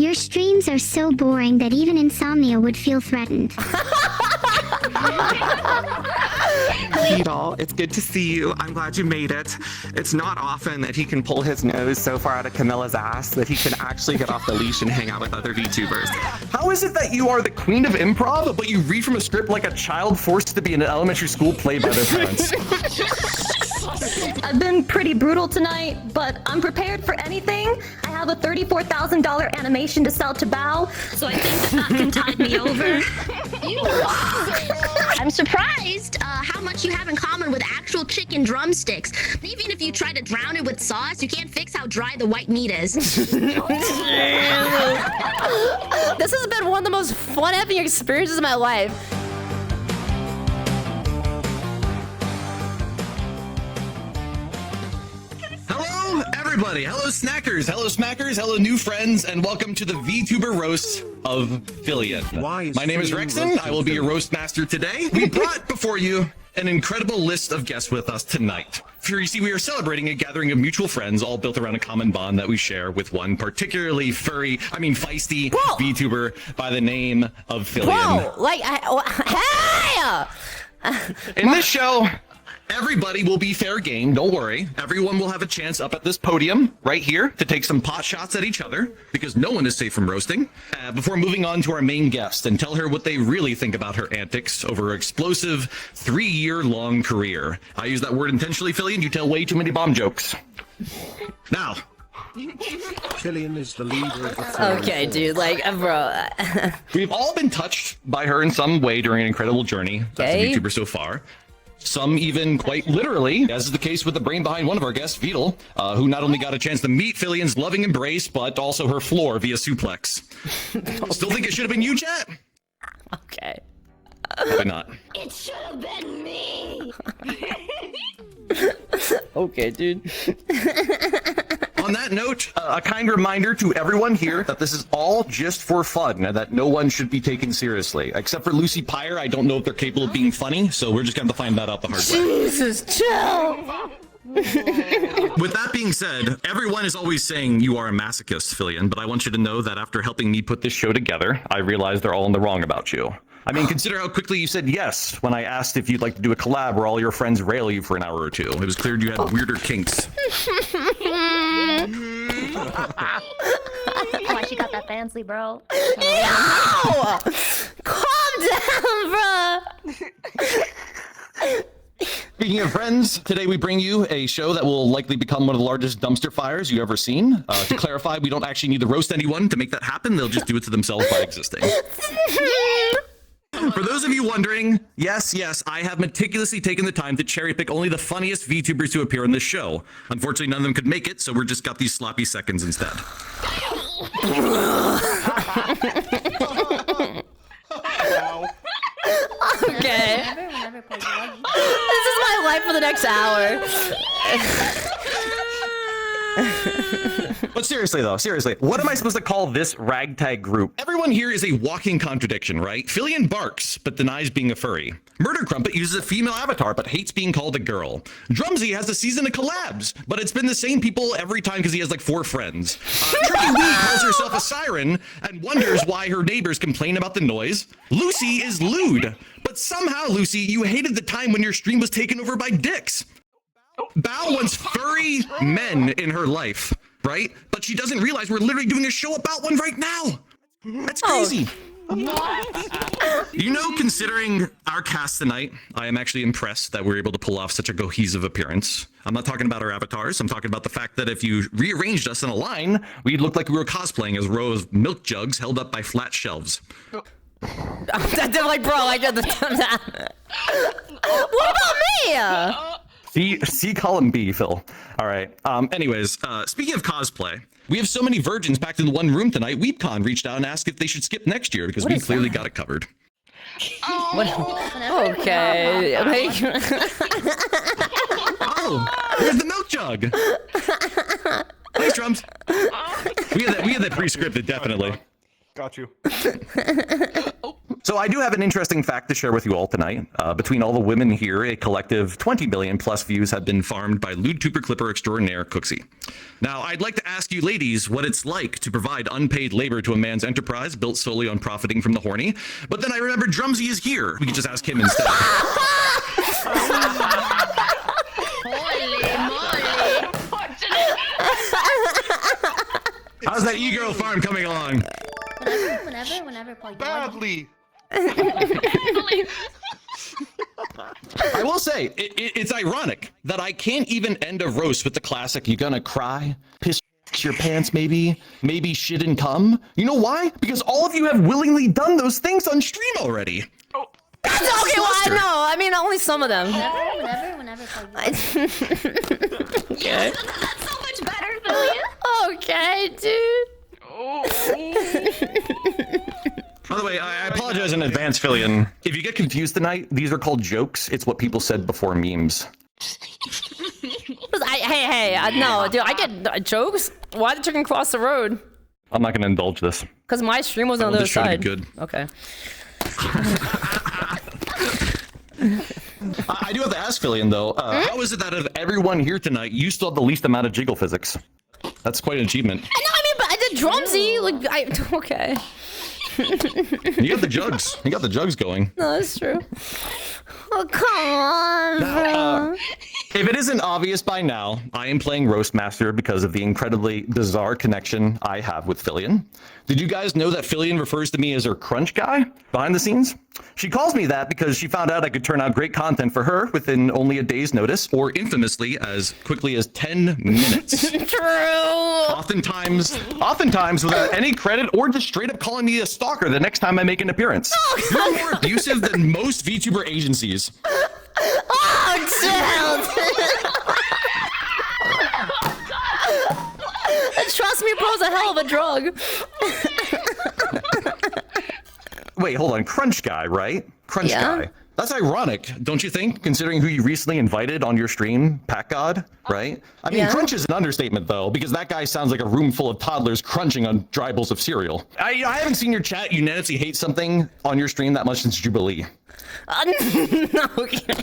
Your streams are so boring that even insomnia would feel threatened. Beetle, it's good to see you. I'm glad you made it. It's not often that he can pull his nose so far out of Camilla's ass that he can actually get off the leash and hang out with other VTubers. How is it that you are the queen of improv, but you read from a script like a child forced to be in an elementary school play by their parents? I've been pretty brutal tonight, but I'm prepared for anything. I have a $34,000 animation to sell to Bao, so I think that can tide me over. I'm surprised how much you have in common with actual chicken drumsticks. Even if you try to drown it with sauce, you can't fix how dry the white meat is. This has been one of the most fun-having experiences of my life. Hello, everybody. Hello, snackers. Hello, smackers. Hello, new friends, and welcome to the VTuber roast of Filian. My name is Rekson. I will be your Roastmaster today. We brought before you an incredible list of guests with us tonight. For you see, we are celebrating a gathering of mutual friends, all built around a common bond that we share with one particularly feisty VTuber by the name of Filian. Whoa, like, hey! In this show, everybody will be fair game, don't worry. Everyone will have a chance up at this podium right here to take some pot shots at each other because no one is safe from roasting. Before moving on to our main guest and tell her what they really think about her antics over her explosive 3-year-long career. I use that word intentionally, Filian. You tell way too many bomb jokes. Now. Filian is the leader of the Okay, dude, like, bro. We've all been touched by her in some way during an incredible journey as a VTuber so far. Some even quite literally, as is the case with the brain behind one of our guests, Vidal, who not only got a chance to meet Filian's loving embrace, but also her floor via suplex. Still think it should have been you, chat? Okay. Why not? It should have been me. Okay, dude. On that note, a kind reminder to everyone here that this is all just for fun and that no one should be taken seriously. Except for LucyPyre, I don't know if they're capable of being funny, so we're just going to find that out the hard way. Jesus, chill! With that being said, everyone is always saying you are a masochist, Filian, but I want you to know that after helping me put this show together, I realized they're all in the wrong about you. I mean, consider how quickly you said yes when I asked if you'd like to do a collab where all your friends rail you for an hour or two. It was clear you had weirder kinks. Why she got that fancy, bro? Yo! Calm down, bro! Speaking of friends, today we bring you a show that will likely become one of the largest dumpster fires you've ever seen. To clarify, we don't actually need to roast anyone to make that happen. They'll just do it to themselves by existing. For those of you wondering, yes, I have meticulously taken the time to cherry pick only the funniest VTubers to appear on this show. Unfortunately, none of them could make it, so we're just got these sloppy seconds instead. Okay. This is my life for the next hour. But seriously though, what am I supposed to call this ragtag group? Everyone here is a walking contradiction, right? Filian barks, but denies being a furry. MurderCrumpet uses a female avatar, but hates being called a girl. Drumsy has a season of collabs, but it's been the same people every time because he has like 4 friends. Trickywi calls herself a siren and wonders why her neighbors complain about the noise. Lucy is lewd, but somehow, Lucy, you hated the time when your stream was taken over by dicks. Bao wants furry men in her life, right? But she doesn't realize we're literally doing a show about one right now. That's crazy. You know, considering our cast tonight, I am actually impressed that we're able to pull off such a cohesive appearance. I'm not talking about our avatars. I'm talking about the fact that if you rearranged us in a line, we'd look like we were cosplaying as a row of milk jugs held up by flat shelves. They're like, bro, like, what about me? C column B, Phil. All right. Anyways, speaking of cosplay, we have so many virgins packed in one room tonight. WeebCon reached out and asked if they should skip next year because we clearly got it covered. Okay. Oh, here's the milk jug. Thanks, Drums. We had that pre-scripted, definitely. Got you. So I do have an interesting fact to share with you all tonight. Between all the women here, a collective 20 million plus views have been farmed by lewd tuber clipper extraordinaire Cooksey. Now, I'd like to ask you ladies what it's like to provide unpaid labor to a man's enterprise built solely on profiting from the horny. But then I remembered Drumsy is here. We could just ask him instead. How's that e-girl farm coming along? Whenever. Badly. I will say, it's ironic that I can't even end a roast with the classic, you gonna cry, piss your pants maybe shit and cum. You know why? Because all of you have willingly done those things on stream already. Okay, well, I know. I mean, only some of them. Whenever. Yeah, that's so much better, Filian. Okay, dude. By the way, I apologize in advance, Filian. If you get confused tonight, these are called jokes. It's what people said before memes. No, dude, I get jokes. Why the chicken cross the road? I'm not going to indulge this. Because my stream was on the other side. Good. Okay. I do have to ask Filian, though. How is it that of everyone here tonight, you still have the least amount of jiggle physics? That's quite an achievement. No, I mean, but I did Drumsy. Okay. You got the jugs. You got the jugs going. No, that's true. Oh, come on, bro. If it isn't obvious by now, I am playing Roastmaster because of the incredibly bizarre connection I have with Filian. Did you guys know that Filian refers to me as her crunch guy behind the scenes? She calls me that because she found out I could turn out great content for her within only a day's notice, or infamously as quickly as 10 minutes. True. Oftentimes without any credit or just straight up calling me a stalker the next time I make an appearance. You're more abusive than most VTuber agencies. Oh, chill. Trust me, bro's a hell of a drug. Wait, hold on. Crunch guy, right? Crunch guy. That's ironic, don't you think? Considering who you recently invited on your stream, Pack God, right? I mean, crunch is an understatement, though, because that guy sounds like a room full of toddlers crunching on dry bowls of cereal. I haven't seen your chat unanimously hate something on your stream that much since Jubilee. Okay.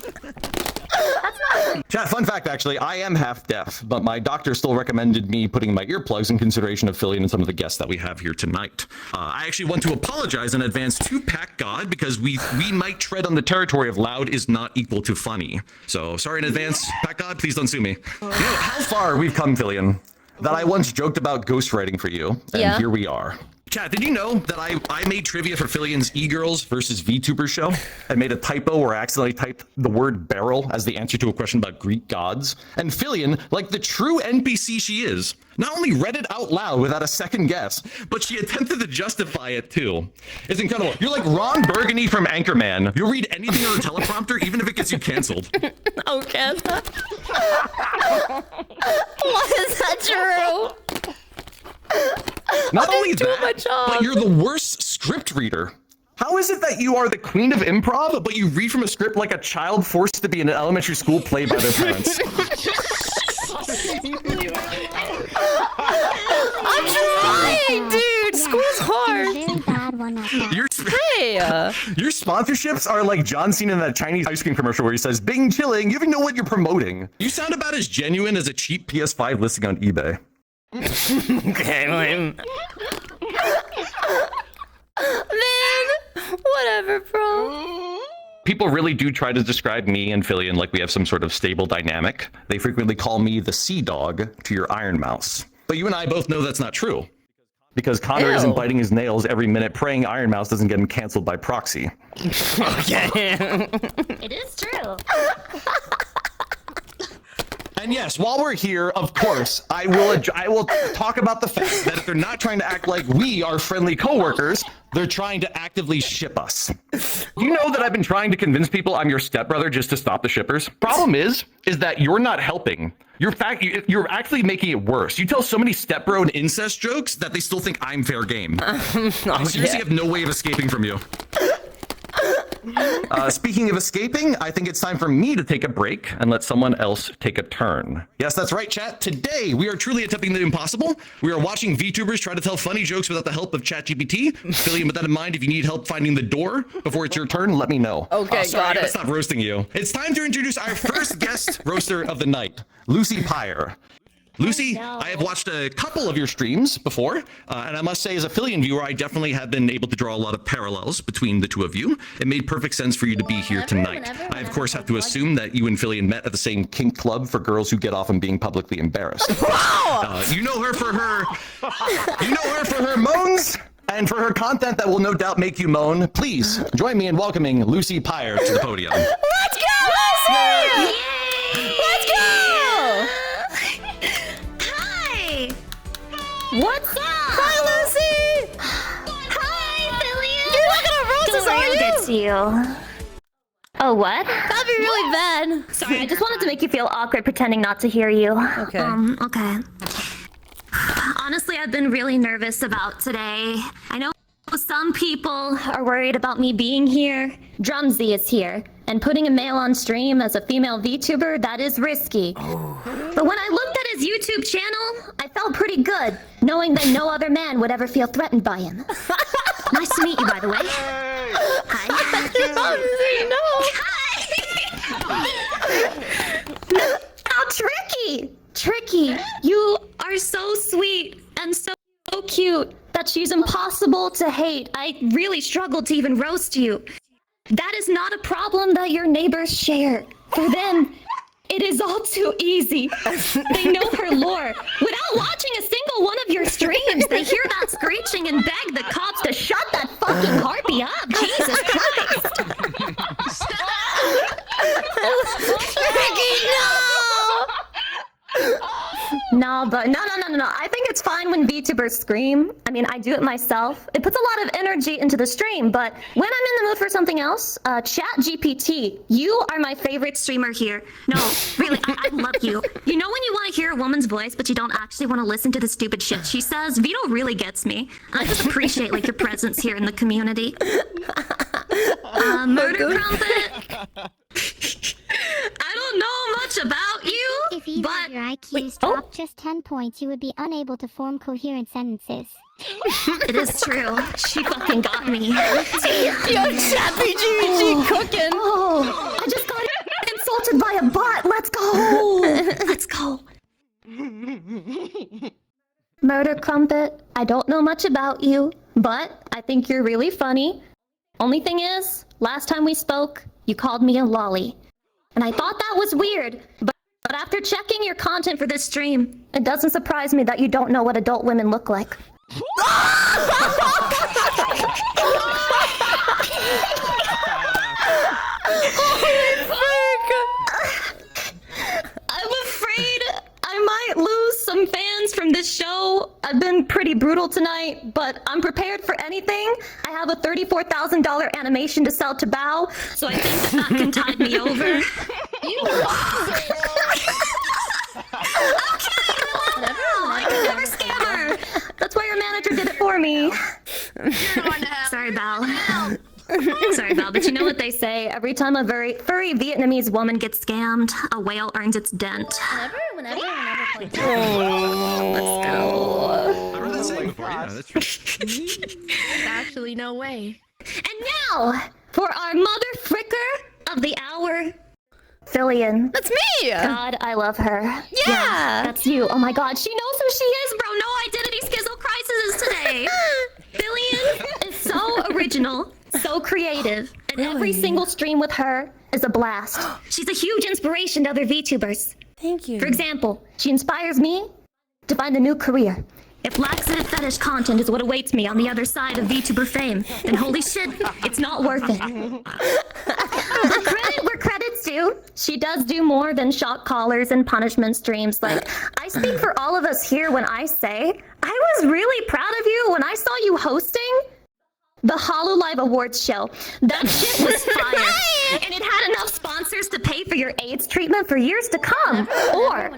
Chat, fun fact, actually, I am half deaf, but my doctor still recommended me putting my earplugs in consideration of Filian and some of the guests that we have here tonight. I actually want to apologize in advance to Pack God because we might tread on the territory of loud is not equal to funny. So sorry in advance, Pack God, please don't sue me. You know how far we've come, Filian, that I once joked about ghostwriting for you, and here we are. Chat, did you know that I made trivia for Filian's E-Girls versus VTuber show? I made a typo where I accidentally typed the word barrel as the answer to a question about Greek gods. And Filian, like the true NPC she is, not only read it out loud without a second guess, but she attempted to justify it too. It's incredible. You're like Ron Burgundy from Anchorman. You'll read anything on a teleprompter, even if it gets you canceled. Okay. Why is that true? Not only that, but you're the worst script reader. How is it that you are the queen of improv, but you read from a script like a child forced to be in an elementary school play by their parents? I'm trying, dude. School's hard. Your sponsorships are like John Cena in that Chinese ice cream commercial where he says, Bing chilling, you even know what you're promoting. You sound about as genuine as a cheap PS5 listing on eBay. Okay, man, whatever, bro. People really do try to describe me and Filian like we have some sort of stable dynamic. They frequently call me the sea dog to your iron mouse. But you and I both know that's not true. Because Connor isn't biting his nails every minute praying Iron Mouse doesn't get him canceled by proxy. Okay. It is true. And yes, while we're here, of course, I will talk about the fact that if they're not trying to act like we are friendly coworkers, they're trying to actively ship us. You know that I've been trying to convince people I'm your stepbrother just to stop the shippers? Problem is that you're not helping. You're actually making it worse. You tell so many stepbro and incest jokes that they still think I'm fair game. I seriously have no way of escaping from you. Speaking of escaping, I think it's time for me to take a break and let someone else take a turn. Yes, that's right, chat. Today, we are truly attempting the impossible. We are watching VTubers try to tell funny jokes without the help of ChatGPT. Filian, with that in mind, if you need help finding the door before it's your turn, let me know. Okay, sorry, got it. Stop roasting you. It's time to introduce our first guest roaster of the night, LucyPyre. Lucy, I have watched a couple of your streams before, and I must say, as a Filian viewer, I definitely have been able to draw a lot of parallels between the two of you. It made perfect sense for you to be here tonight. I, of course, have to assume that you and Filian met at the same kink club for girls who get off on being publicly embarrassed. You know her for her moans and for her content that will no doubt make you moan. Please join me in welcoming LucyPyre to the podium. Let's go, Lucy! Let's go! What's up? Hi, Lucy! Hi, Filian! You're not gonna roast us, are you? Get to you. Oh, what? That'd be really bad. Sorry, I just wanted to make you feel awkward pretending not to hear you. Okay. Okay. Honestly, I've been really nervous about today. I know some people are worried about me being here. Drumsy is here, and putting a male on stream as a female VTuber, that is risky. But when I looked at his YouTube channel, I felt pretty good, knowing that no other man would ever feel threatened by him. Nice to meet you, by the way. Hi. No. Now, Tricky, you are so sweet and so cute that she's impossible to hate. I really struggled to even roast you. That is not a problem that your neighbors share. For them, it is all too easy. They know her lore. Without watching a single one of your streams, they hear that screeching and beg the cops to shut that fucking harpy up. Jesus Christ. Ricky, no! No. I think it's fine when VTubers scream. I mean, I do it myself. It puts a lot of energy into the stream, but when I'm in the mood for something else, ChatGPT, you are my favorite streamer here. No, really, I love you. You know when you want to hear a woman's voice, but you don't actually want to listen to the stupid shit she says? Vito really gets me. I just appreciate like your presence here in the community. MurderCrumpet. I don't know much about you, If either but of your IQs dropped just 10 points, you would be unable to form coherent sentences. it is true. She fucking got me. Yo, ChatGPT cooking. Oh, I just got insulted by a bot. Let's go. Let's go. MurderCrumpet, I don't know much about you, but I think you're really funny. Only thing is, last time we spoke, you called me a lolly. And I thought that was weird, but after checking your content for this stream, it doesn't surprise me that you don't know what adult women look like. I'm afraid I might lose some fans from this show. I've been pretty brutal tonight, but I'm prepared for anything. I have a $34,000 animation to sell to Bao, so I think that can tide me over. I never scam her. That's why your manager did it for me. Sorry, Bao. Sorry, Val, but you know what they say? Every time a very furry Vietnamese woman gets scammed, a whale earns its dent. Whenever plays. Let's go. I read that saying before. Yeah, that's true. Actually, no way. And now, for our mother fricker of the hour, Filian. That's me! God, I love her. Yeah. That's you. Oh my God, she knows who she is, bro. No identity schizo crisis today. Filian is so original, so creative, and every single stream with her is a blast. She's a huge inspiration to other VTubers. Thank you. For example, she inspires me to find a new career. If laxative fetish content is what awaits me on the other side of VTuber fame, then holy shit, it's not worth it. But credit where credit's due. She does do more than shock collars and punishment streams. Like, I speak for all of us here when I say, I was really proud of you when I saw you hosting the HoloLive Awards show. That shit was fire. And it had enough sponsors to pay for your AIDS treatment for years to come. Or,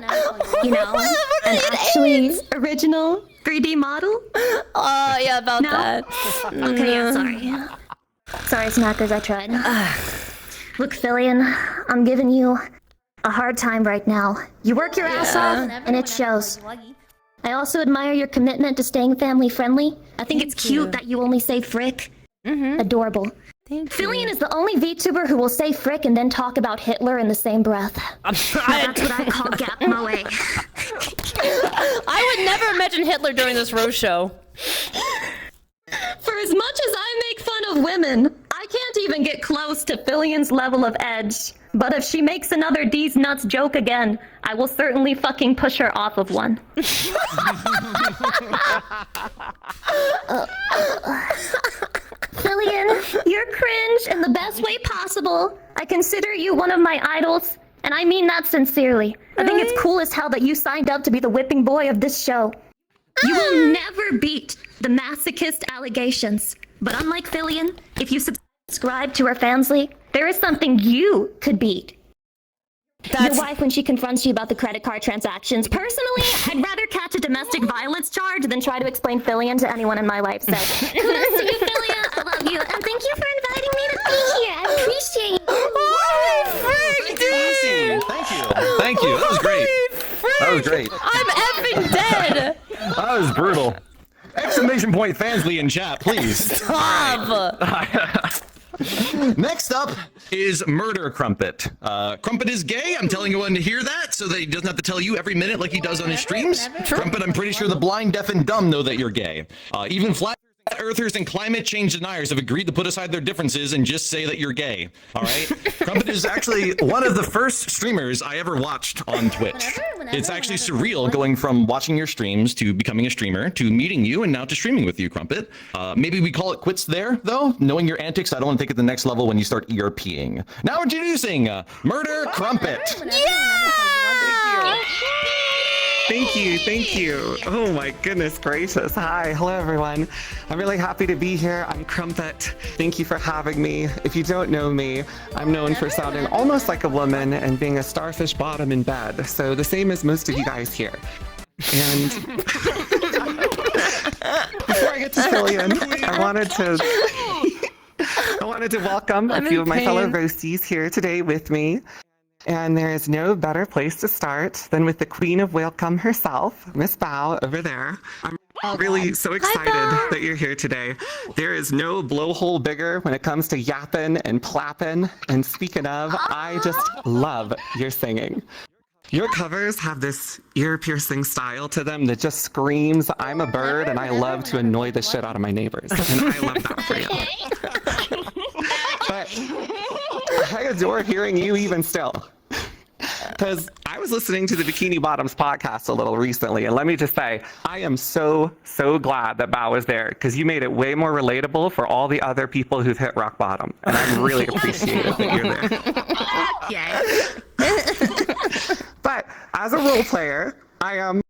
you know, an actually original 3D model. Oh, yeah, about No? that. Okay, yeah, sorry. Sorry, Snackers, I tried. Look, Filian, I'm giving you a hard time right now. You work your ass off, and it shows. I also admire your commitment to staying family-friendly. I think it's cute that you only say frick. Adorable. Filian is the only VTuber who will say frick and then talk about Hitler in the same breath. That's what I call gap moe. I would never mention Hitler during this roast show. For as much as I make fun of women, I can't even get close to Filian's level of edge. But if she makes another D's nuts joke again, I will certainly fucking push her off of one. Filian, you're cringe in the best way possible. I consider you one of my idols, and I mean that sincerely. I think it's cool as hell that you signed up to be the whipping boy of this show. You will never beat the masochist allegations. But unlike Filian, if you subscribe to her fansly, there is something you could beat. Your wife when she confronts you about the credit card transactions. Personally, I'd rather catch a domestic violence charge than try to explain Filian to anyone in my life. So, kudos to you, Filian. I love you. And thank you for inviting me to be here. I appreciate you. Thank you. Thank you. That was great. That was great. I'm effing dead. That was brutal. Exclamation point Fansly in chat, please. Stop. Next up is MurderCrumpet. Crumpet is gay. I'm telling everyone to hear that so that he doesn't have to tell you every minute like he does on his streams. Crumpet, I'm pretty sure the blind, deaf, and dumb know that you're gay. Even flat earthers and climate change deniers have agreed to put aside their differences and just say that you're gay. All right? Crumpet is actually one of the first streamers I ever watched on Twitch. It's actually surreal going from watching your streams to becoming a streamer to meeting you and now to streaming with you, Crumpet. Maybe we call it quits there, though. Knowing your antics, I don't want to take it to the next level when you start ERPing. Now introducing MurderCrumpet. Yeah! Thank you, thank you. Oh my goodness gracious. Hi, hello everyone. I'm really happy to be here. I'm Crumpet. Thank you for having me. If you don't know me, I'm known for sounding almost like a woman and being a starfish bottom in bed. So the same as most of you guys here. And before I get to Filian, I wanted to welcome a few of my fellow roasties here today with me. And there is no better place to start than with the Queen of Welcome herself, Miss Bao, over there. I'm really so excited that you're here today. There is no blowhole bigger when it comes to yapping and plapping. And speaking of, I just love your singing. Your covers have this ear-piercing style to them that just screams, I'm a bird and I love to annoy the shit out of my neighbors. And I love that for you. But I adore hearing you even still. Because I was listening to the Bikini Bottoms podcast a little recently, and let me just say, I am so glad that Bao was there, because you made it way more relatable for all the other people who've hit rock bottom, and I'm really appreciative that you're there. But as a role player, I am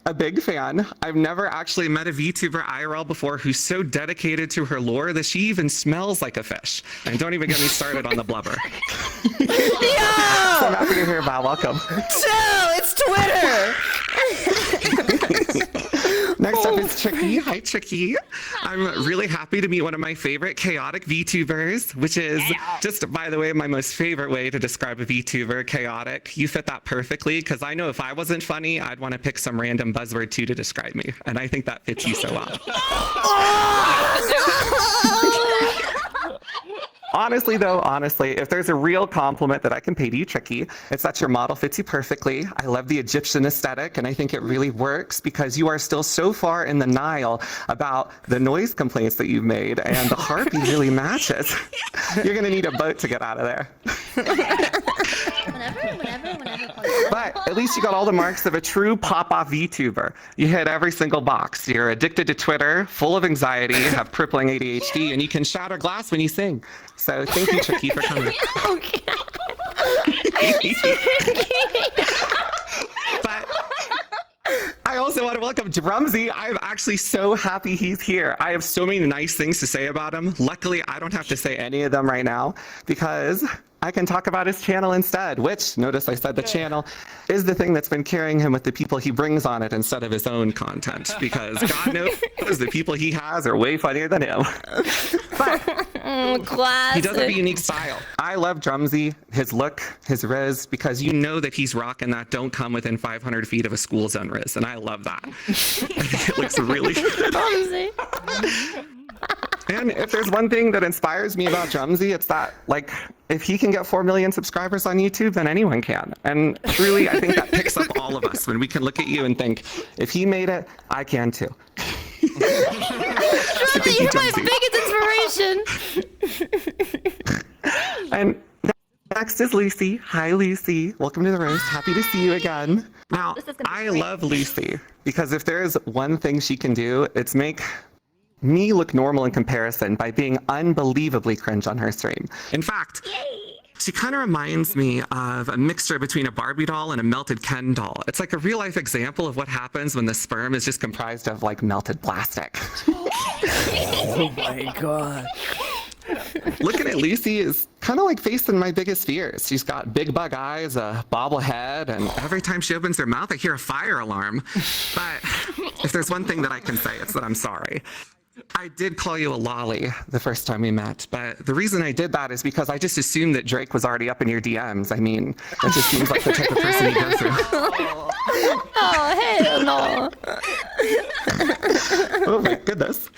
a big fan. I've never actually met a VTuber IRL before who's so dedicated to her lore that she even smells like a fish. And don't even get me started on the blubber. Yeah! So I'm happy to hear about. Welcome. Chill, it's Twitter! Next up is Tricky. Hi, Tricky. I'm really happy to meet one of my favorite chaotic VTubers, which is just, by the way, my most favorite way to describe a VTuber, chaotic. You fit that perfectly, because I know if I wasn't funny, I'd want to pick some random buzzword too to describe me, and I think that fits you so well. Honestly, if there's a real compliment that I can pay to you, Tricky, it's that your model fits you perfectly. I love the Egyptian aesthetic, and I think it really works because you are still so far in the Nile about the noise complaints that you've made, and the harpy really matches. You're going to need a boat to get out of there. But at least you got all the marks of a true pop-off VTuber. You hit every single box. You're addicted to Twitter, full of anxiety, have crippling ADHD, and you can shatter glass when you sing. So thank you, Tricky, for coming. But I also want to welcome Drumsy. I'm actually so happy he's here. I have so many nice things to say about him. Luckily, I don't have to say any of them right now because I can talk about his channel instead, which, notice I said the channel, is the thing that's been carrying him with the people he brings on it instead of his own content, because God knows the people he has are way funnier than him. But he does have a unique style. I love Drumsy, his look, his riz, because you know that he's rocking that don't come within 500 feet of a school zone riz, and I love that. I think it looks really good. And if there's one thing that inspires me about Drumsy, it's that, like, if he can get 4 million subscribers on YouTube, then anyone can. And truly, I think that picks up all of us when we can look at you and think, if he made it, I can too. Drumsy, you're my biggest inspiration. And next is Lucy. Hi, Lucy. Welcome to the roast. Happy to see you again. Now, I love Lucy because if there's one thing she can do, it's make me look normal in comparison by being unbelievably cringe on her stream. In fact, she kind of reminds me of a mixture between a Barbie doll and a melted Ken doll. It's like a real life example of what happens when the sperm is just comprised of like melted plastic. Oh my god. Looking at Lucy is kind of like facing my biggest fears. She's got big bug eyes, a bobble head, and every time she opens her mouth, I hear a fire alarm. But if there's one thing that I can say, it's that I'm sorry. I did call you a lolly the first time we met, but the reason I did that is because I just assumed that Drake was already up in your DMs. I mean, that just seems like the type of person you go through. Oh, hell no. Oh my goodness.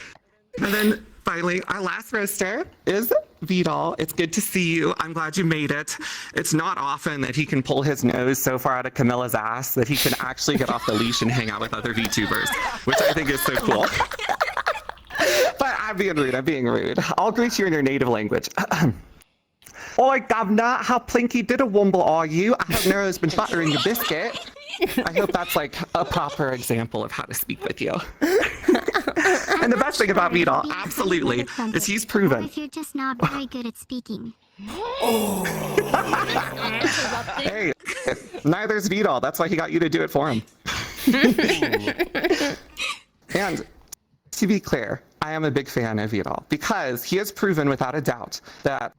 And then finally, our last roaster is Vidal. It's good to see you. I'm glad you made it. It's not often that he can pull his nose so far out of Camilla's ass that he can actually get off the leash and hang out with other VTubers, which I think is so cool. But I'm being rude. I'm being rude. I'll greet you in your native language. Oi, governor, how plinky did a wumble are you? I hope Nero's been buttering your biscuit. I hope that's like a proper example of how to speak with you. And the best thing about Vidal, absolutely, is he's proven. If you're just not very good at speaking. Hey, neither's Vidal. That's why he got you to do it for him. And to be clear, I am a big fan of Vidal because he has proven without a doubt that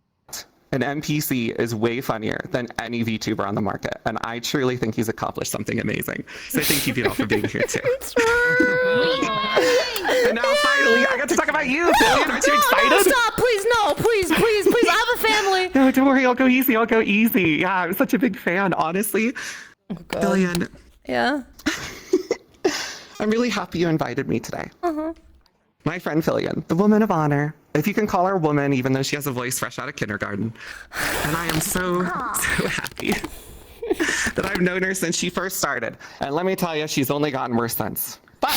an NPC is way funnier than any VTuber on the market. And I truly think he's accomplished something amazing. So thank you, Vidal, for being here too. And now finally, I got to talk about you, Filian. Aren't you excited? No, stop, please, no, please. I have a family. No, don't worry, I'll go easy. Yeah, I'm such a big fan, honestly. Oh, God. Filian. Yeah? I'm really happy you invited me today. My friend Filian, the woman of honor, if you can call her a woman, even though she has a voice fresh out of kindergarten. And I am so happy that I've known her since she first started. And let me tell you, she's only gotten worse since. But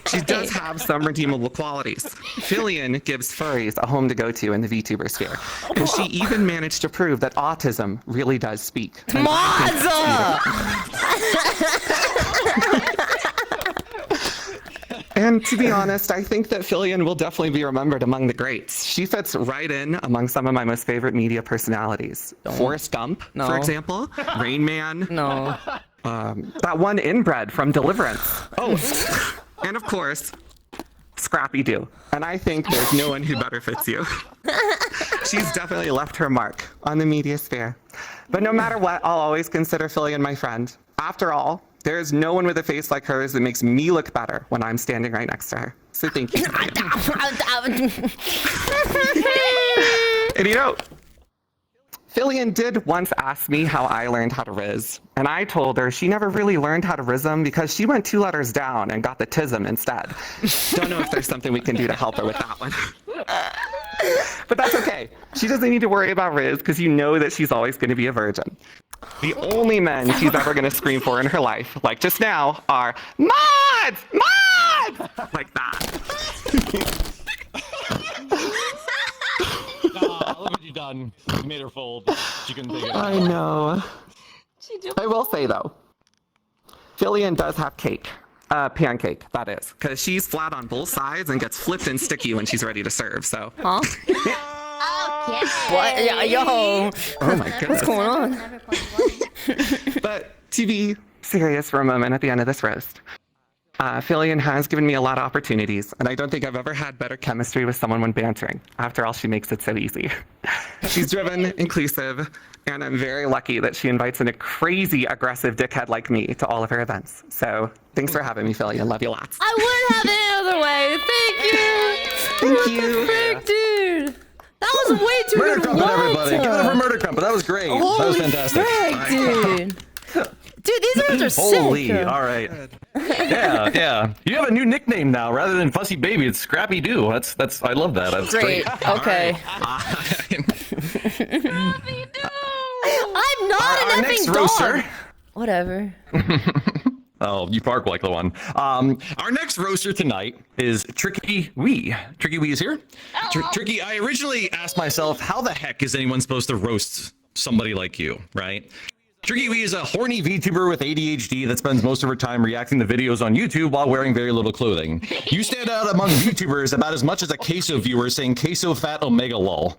she does have some redeemable qualities. Filian gives furries a home to go to in the VTuber sphere. And she even managed to prove that autism really does speak. And to be honest, I think that Filian will definitely be remembered among the greats. She fits right in among some of my most favorite media personalities. Forrest Gump, for example. Rain Man. No. That one inbred from Deliverance. Oh, and of course, Scrappy Doo. And I think there's no one who better fits you. She's definitely left her mark on the media sphere. But no matter what, I'll always consider Filian my friend. After all, there is no one with a face like hers that makes me look better when I'm standing right next to her. So thank you. And you know, Filian did once ask me how I learned how to riz. And I told her she never really learned how to rism because she went 2 letters down and got the tism instead. Don't know if there's something we can do to help her with that one. But that's okay. She doesn't need to worry about riz because you know that she's always going to be a virgin. The only men she's ever going to scream for in her life, like just now, are mods! Mods! Like that. Look what you done. You made her fold. She couldn't take it. I know. I will say though, Filian does have cake. Pancake, that is. Because she's flat on both sides and gets flipped and sticky when she's ready to serve, so. Huh? Okay. What? Yeah, yo. Oh my goodness. What's going on? But to be serious for a moment at the end of this roast, Filian has given me a lot of opportunities, and I don't think I've ever had better chemistry with someone when bantering. After all, she makes it so easy. She's driven, inclusive, and I'm very lucky that she invites in a crazy, aggressive dickhead like me to all of her events. So thanks for having me, Filian. Love you lots. I wouldn't have it any other way. Thank you. Thank you. Frick, dude. That was way too Murder good. Crumpet, everybody. Give it up for Murder Crumpet. That was great. That was fantastic. Frick, dude. Dude, these words are sick. Holy, all right. Yeah. You have a new nickname now, rather than Fussy Baby. It's Scrappy Doo. That's. I love that. That's Great. Okay. I'm not an effing dog. Roaster. Whatever. Oh, you bark like the one. Our next roaster tonight is Trickywi. Trickywi is here. Tricky, I originally asked myself, how the heck is anyone supposed to roast somebody like you, right? Trickywi is a horny VTuber with ADHD that spends most of her time reacting to videos on YouTube while wearing very little clothing. You stand out among VTubers about as much as a queso viewer saying queso fat omega lol.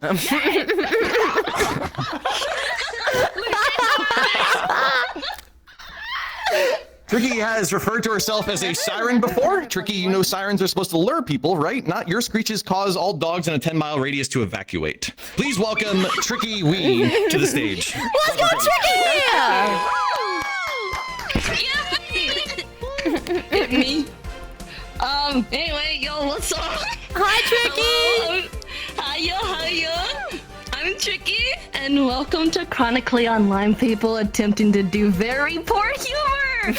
Tricky has referred to herself as a siren before. Tricky, you know sirens are supposed to lure people, right? Not your screeches cause all dogs in a 10-mile radius to evacuate. Please welcome Trickywi to the stage. Let's go, Tricky! Hit me. Anyway, yo, what's up? Hi, Tricky! Hiya. I'm Tricky, and welcome to Chronically Online People Attempting to Do Very Poor Humor! Wow!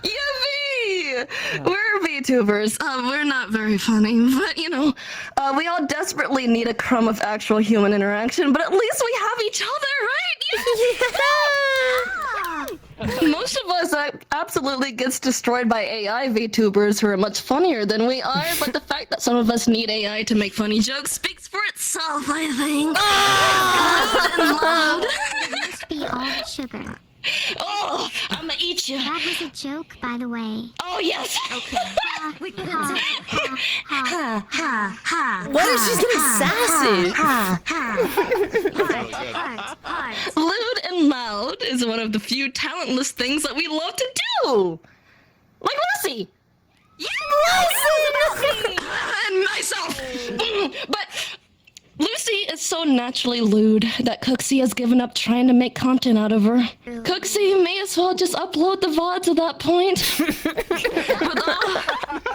Yippee! We're VTubers. We're not very funny, but you know, we all desperately need a crumb of actual human interaction, but at least we have each other, right? Most of us absolutely gets destroyed by AI VTubers who are much funnier than we are, but the fact that some of us need AI to make funny jokes speaks for itself, I think. It must be all the sugar. Oh, I'm gonna eat you. That was a joke, by the way. Oh, yes. Okay. What if she's getting sassy? Lewd and loud is one of the few talentless things that we love to do. Like Lucy. Lucy! And myself. But Lucy is so naturally lewd that Cooksey has given up trying to make content out of her. Cooksey may as well just upload the VODs at that point.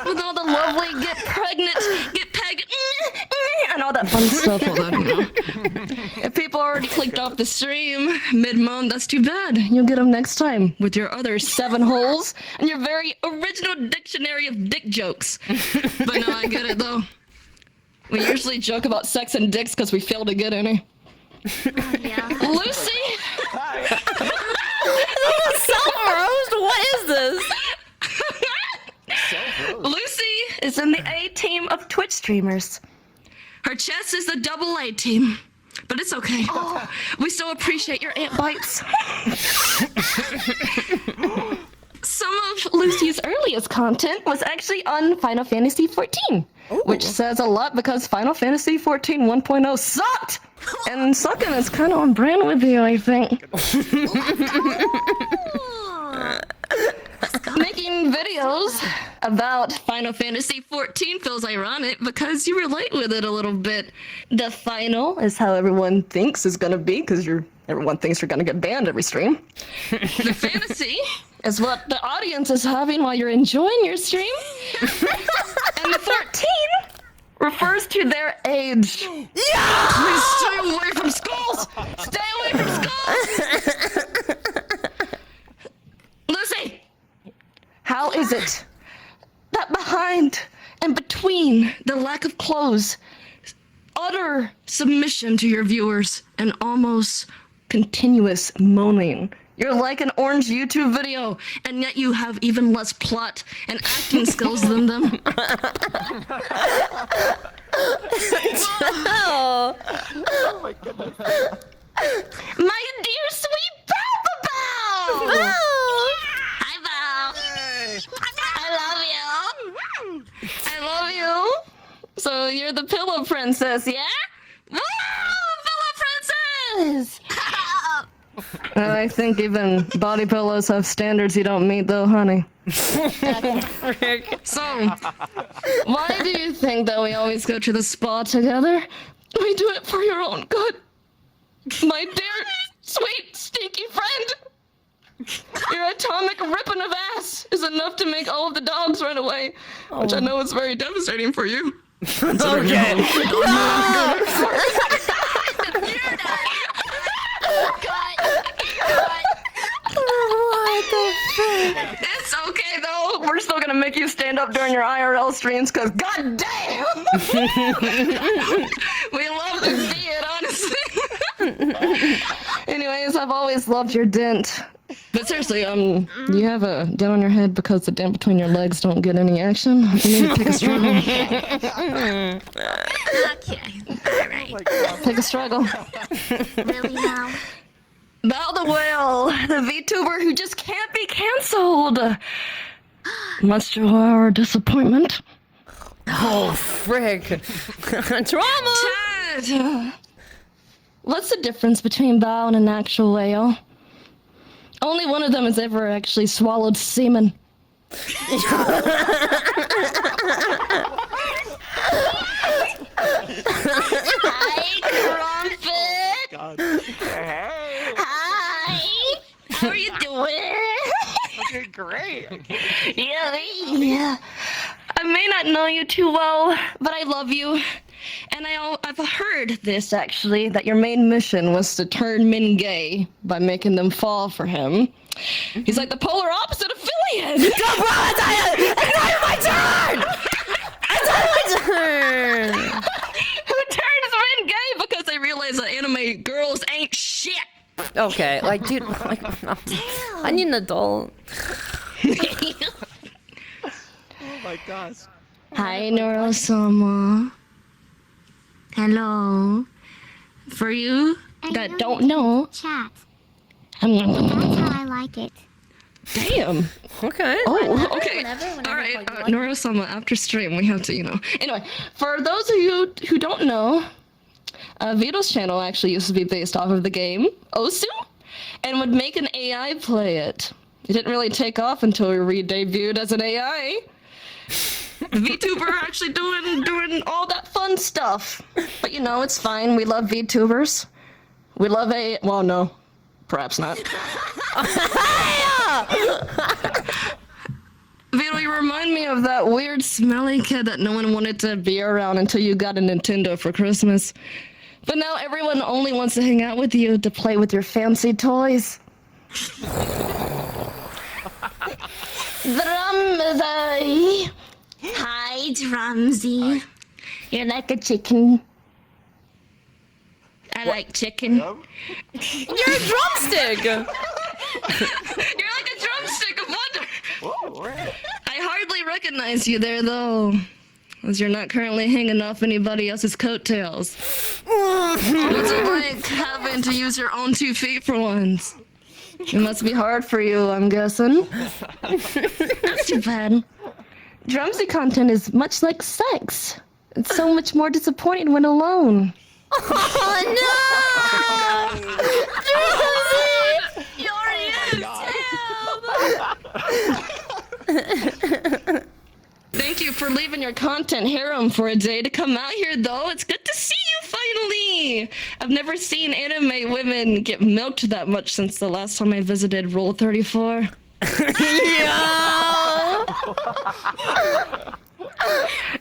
with all the lovely get pregnant, get pegged, and all that fun stuff. If people already clicked off the stream mid-moan, that's too bad. You'll get them next time with your other 7 holes and your very original dictionary of dick jokes. But no, I get it though. We usually joke about sex and dicks because we fail to get any. Lucy! Self-roast? What is this? Lucy is in the A team of Twitch streamers. Her chest is the AA team. But it's okay. We still appreciate your ant bites. Some of Lucy's earliest content was actually on Final Fantasy XIV, which says a lot because Final Fantasy XIV 1.0 sucked! And sucking is kind of on brand with you, I think. Making videos about Final Fantasy XIV feels ironic because you relate with it a little bit. The final is how everyone thinks is gonna be because everyone thinks you're gonna get banned every stream. The fantasy is what the audience is having while you're enjoying your stream. And the 14 refers to their age. Yeah! Please stay away from skulls! Stay away from skulls! Lucy! How is it that behind and between the lack of clothes, utter submission to your viewers, and almost continuous moaning, you're like an orange YouTube video, and yet you have even less plot and acting skills than them? Oh. Oh my goodness. My dear sweet Bow! Hi, Bow. I love you. I love you. So you're the pillow princess, yeah? Woo! Pillow princess! I think even body pillows have standards you don't meet, though, honey. So, why do you think that we always go to the spa together? We do it for your own good. My dear, sweet, stinky friend. Your atomic ripping of ass is enough to make all of the dogs run away, which I know is very devastating for you. Okay. It's okay though. We're still gonna make you stand up during your IRL streams, cause goddamn, we love to see it, honestly. Anyways, I've always loved your dent. But seriously, you have a dent on your head because the dent between your legs don't get any action. You need to take a struggle. Okay. All right. Take a struggle. Really now? Bow the Whale, the VTuber who just can't be cancelled. Much to our disappointment. Oh, frick. Trauma! Chad! What's the difference between Bow and an actual whale? Only one of them has ever actually swallowed semen. Hi, Crumpet. Hi. How are you doing? Okay, great. Yeah. I may not know you too well, but I love you. And I've heard this, actually, that your main mission was to turn men gay by making them fall for him. He's like the polar opposite of Filian! Go, bro! It's not my turn! It's not my turn! Who turns men gay because they realize that anime girls ain't shit! Okay, like, dude, like, I need an adult. Oh my gosh. Hi, Neurosama. Hello. For you that don't know, Chat. That's how I like it. damn. Okay. Oh, okay. Whenever All right, like, you like- Neurosama, after stream, we have to, Anyway, for those of you who don't know, Vito's channel actually used to be based off of the game Osu, and would make an AI play it. It didn't really take off until we re-debuted as an AI. VTuber actually doing all that fun stuff. But it's fine. We love VTubers. We love well, no. Perhaps not. Vito, you remind me of that weird smelly kid that no one wanted to be around until you got a Nintendo for Christmas. But now everyone only wants to hang out with you to play with your fancy toys. Drumsy. Hi, Drumsy. You're like a chicken. I like chicken. You're a drumstick! You're like a drumstick of wonder. I hardly recognize you there, though, as you're not currently hanging off anybody else's coattails. What's it like having to use your own 2 feet for once? It must be hard for you, I'm guessing. That's too bad. Drumsy content is much like sex. It's so much more disappointing when alone. Oh no! You're Thank you for leaving your content harem for a day to come out here, though. It's good to see you finally. I've never seen anime women get milked that much since the last time I visited Rule 34. Yeah!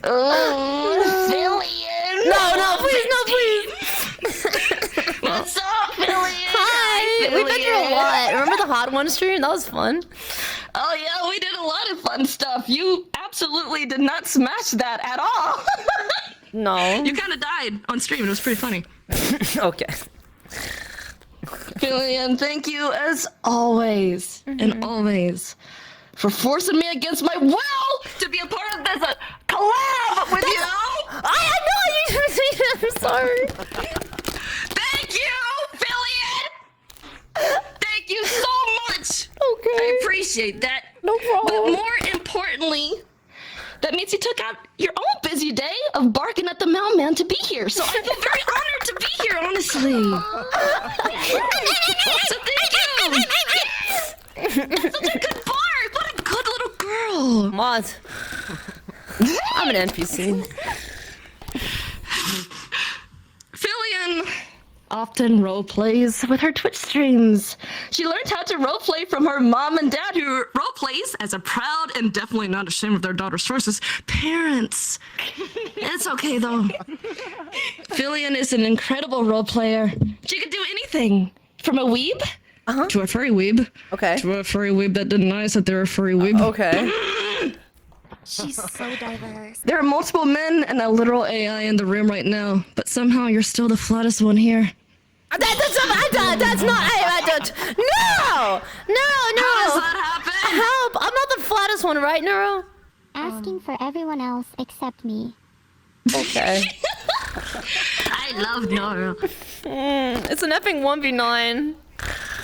Oh, Filian! No, please! What's up, Filian? Hi! We've been through a lot. Remember the Hot One stream? That was fun. Oh yeah, we did a lot of fun stuff. You absolutely did not smash that at all. No. You kind of died on stream. It was pretty funny. Okay. Filian, thank you as always, and always, for forcing me against my will to be a part of this collab with you. I know you. I'm sorry. Thank you, Filian. Thank you so much. Okay. I appreciate that. No problem. But more importantly, That means you took out your own busy day of barking at the mailman to be here. So I feel very honored to be here, honestly. So thank you. That's such a good bark. What a good little girl. Moz. I'm an NPC. Filian often role plays with her Twitch streams. She learned how to role play from her mom and dad, who role plays as a proud and definitely not ashamed of their daughter's choices parents. It's okay though. Filian is an incredible role player. She could do anything from a weeb to a furry weeb. Okay. To a furry weeb that denies that they're a furry weeb. Okay. She's so diverse. There are multiple men and a literal AI in the room right now, but somehow you're still the flattest one here. That's not. No! How does that happen? Help! I'm not the flattest one, right, Neuro? Asking for everyone else except me. Okay. I love Nora. It's an epic 1v9.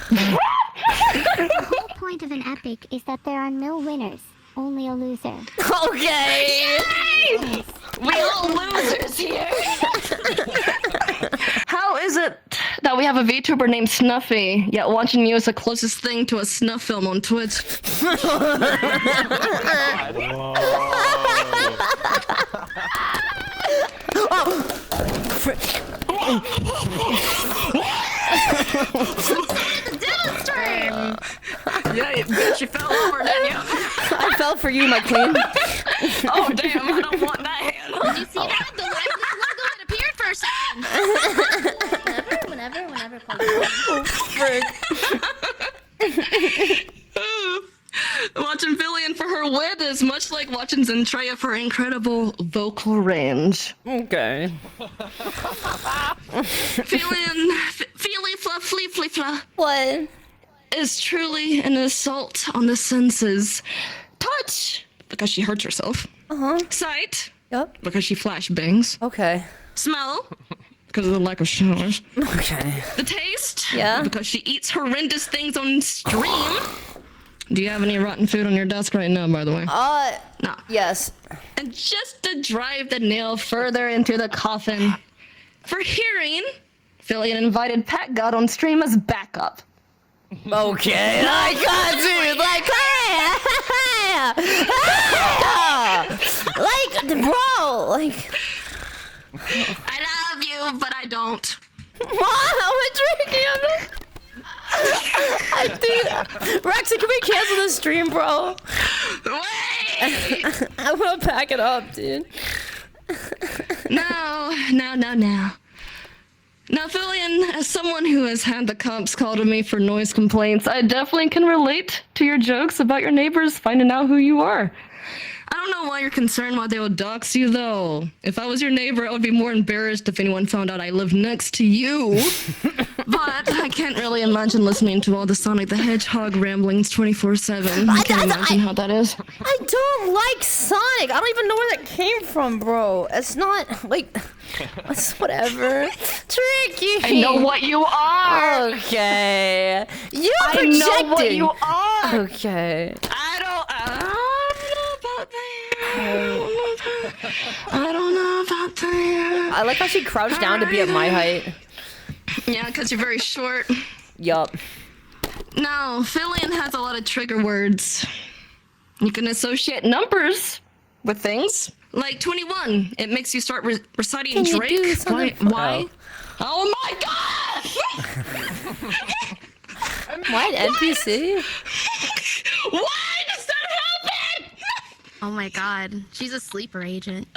The whole point of an epic is that there are no winners, only a loser. Okay. We all losers here. How is it that we have a VTuber named Snuffy, yet watching you is the closest thing to a snuff film on Twitch? Yeah, you bitch, you fell over, didn't you? I fell for you, my queen. Oh, damn, I don't want that hand. Did you see that? The logo had appeared for a second. Whenever. Watching Filian for her wit is much like watching Zentreya for her incredible vocal range. Okay. Filian, flee-fla, What? is truly an assault on the senses. Touch, because she hurts herself. Sight, Yep. because she flashbangs. Okay. Smell, because of the lack of showers. Okay. The taste, Yeah. because she eats horrendous things on stream. Do you have any rotten food on your desk right now, by the way? No. Yes. And just to drive the nail further into the coffin, for hearing, Filian invited Pat God on stream as backup. Okay. I got you. Bro. I love you, but I don't. Mom, I'm drinking. Rekson, can we cancel this stream, bro? Wait! I want to pack it up, dude. No. Now, Filian, as someone who has had the cops call to me for noise complaints, I definitely can relate to your jokes about your neighbors finding out who you are. I don't know why you're concerned why they would dox you, though. If I was your neighbor, I would be more embarrassed if anyone found out I lived next to you. But I can't really imagine listening to all the Sonic the Hedgehog ramblings 24/7. I can't imagine how that is. I don't like Sonic. I don't even know where that came from, bro. It's not, it's whatever. Tricky. I know what you are. Okay. You're I projecting. know what you are. Okay. I don't know about that. I like how she crouched down to be at my height. Yeah, because you're very short. Yup. No, Filian has a lot of trigger words. You can associate numbers with things. Like 21. It makes you start reciting Can you Drake. do something Why? Oh my god! What? NPC? Why does that happen? Oh my god, she's a sleeper agent.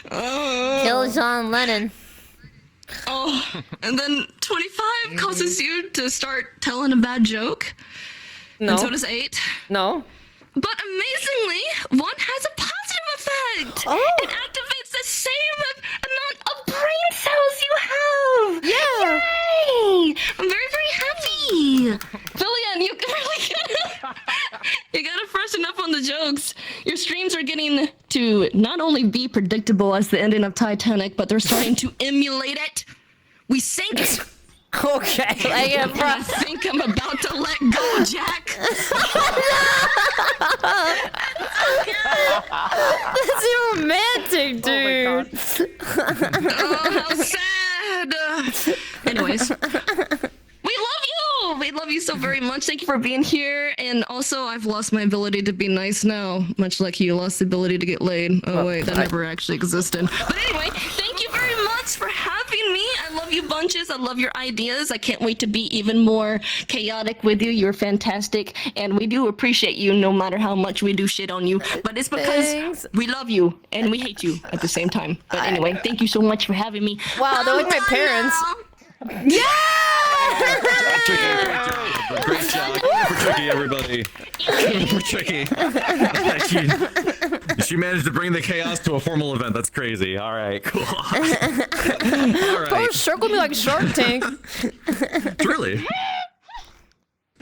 Kill John Lennon. Oh, and then 25 causes you to start telling a bad joke. No. And so does 8. No. But amazingly, 1 has a positive effect. Oh. It activates the same amount of brain cells you have. Yeah. Yay! I'm very, very happy. Filian, you gotta freshen up on the jokes. Your streams are getting to not only be predictable as the ending of Titanic, but they're starting to emulate it. We sink. Okay. I think I'm about to let go, Jack. That's romantic, dude. Oh, how sad. Anyways. We love you! We love you so very much. Thank you for being here. And also, I've lost my ability to be nice now. Much like you lost the ability to get laid. Oh, wait, that never actually existed. But anyway, thank you very much for having me. I love you bunches. I love your ideas. I can't wait to be even more chaotic with you. You're fantastic. And we do appreciate you no matter how much we do shit on you. But it's because we love you and we hate you at the same time. But anyway, thank you so much for having me. Wow, they're like my parents. Yeah! Great job. For Tricky, everybody. For Tricky. She managed to bring the chaos to a formal event. That's crazy. All right, cool. All right. Bro, circle me like Shark Tank. Truly.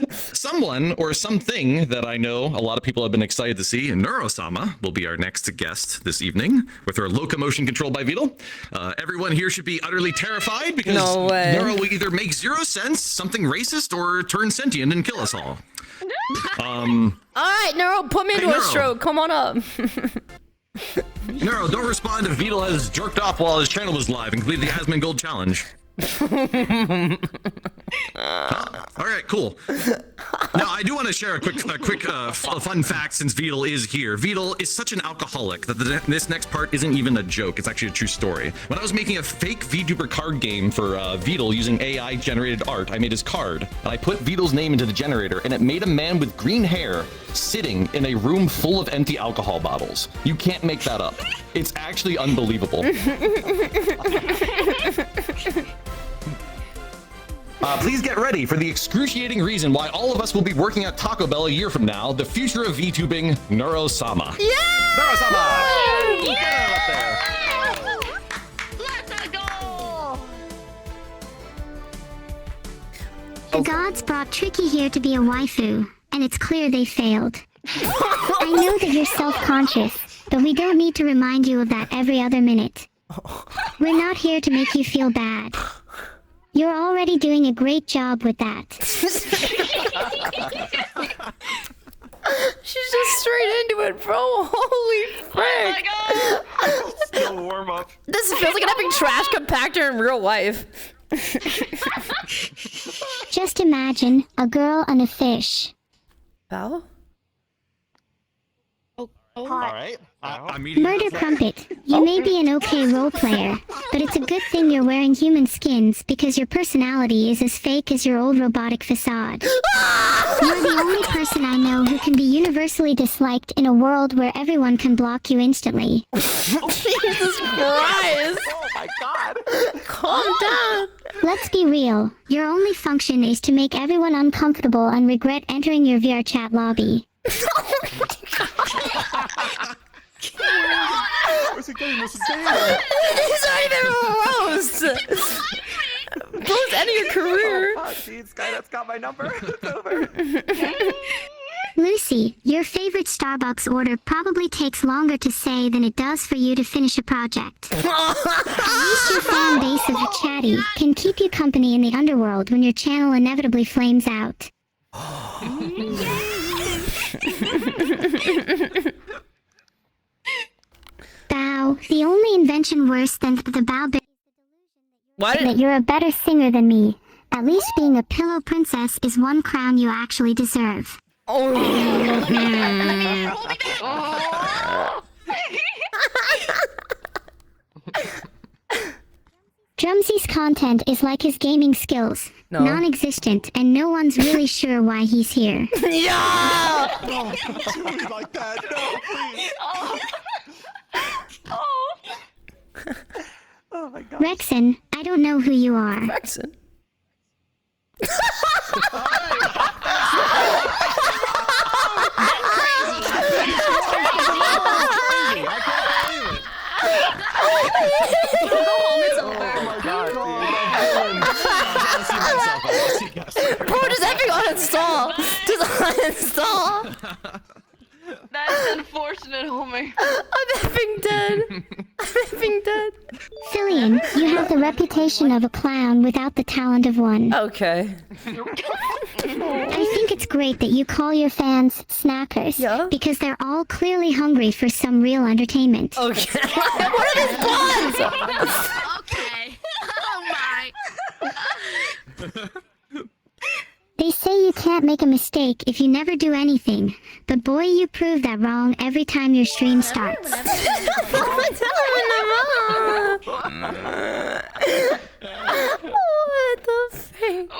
Someone or something that I know a lot of people have been excited to see, Neurosama will be our next guest this evening with her locomotion controlled by Beetle. Everyone here should be utterly terrified because Neuro will either make zero sense, something racist, or turn sentient and kill us all. All right, Neuro, put me into a stroke. Come on up. Neuro, don't respond if Beetle has jerked off while his channel was live and completed the Asmon Gold Challenge. All right, cool. Now, I do want to share a quick fun fact since Beetle is here. Beetle is such an alcoholic that this next part isn't even a joke. It's actually a true story. When I was making a fake VTuber card game for Beetle using AI-generated art, I made his card, and I put Beetle's name into the generator, and it made a man with green hair sitting in a room full of empty alcohol bottles. You can't make that up. It's actually unbelievable. Please get ready for the excruciating reason why all of us will be working at Taco Bell a year from now, the future of VTubing, Neuro-sama. Yeah! Neuro-sama! Yeah! Let's go! The gods brought Tricky here to be a waifu, and it's clear they failed. I know that you're self-conscious, but we don't need to remind you of that every other minute. We're not here to make you feel bad. You're already doing a great job with that. She's just straight into it, bro. Holy frick. Oh my god! Still warm up. This feels like an epic trash compactor in real life. Just imagine a girl and a fish. Val? All right. I'm eating MurderCrumpet, you may be an okay role player, but it's a good thing you're wearing human skins because your personality is as fake as your old robotic facade. You're the only person I know who can be universally disliked in a world where everyone can block you instantly. Jesus Christ! Oh my god! Calm down! Let's be real, your only function is to make everyone uncomfortable and regret entering your VRChat lobby. Where's it getting this game? These aren't even roast! Bro's ending your career! Oh, dude, Skynet's got my number. It's over. Lucy, your favorite Starbucks order probably takes longer to say than it does for you to finish a project. At least your fan base of chatty can keep you company in the underworld when your channel inevitably flames out. Bow, the only invention worse than the bow is that you're a better singer than me. At least being a pillow princess is one crown you actually deserve. Oh. Drumsy's content is like his gaming skills. No. Non-existent, and no one's really sure why he's here. Yeah! No, don't do me like that. No, please. Oh my god. Rekson, I don't know who you are. Rekson? Bro, just epic uninstall! Just uninstall! That's unfortunate, Homer. I'm effing dead. I'm effing dead. Filian, you have the reputation of a clown without the talent of one. Okay. I think it's great that you call your fans snackers. Yeah? Because they're all clearly hungry for some real entertainment. Okay. What are these puns? Okay. Oh my. They say you can't make a mistake if you never do anything, but boy, you prove that wrong every time your stream starts. What the frick?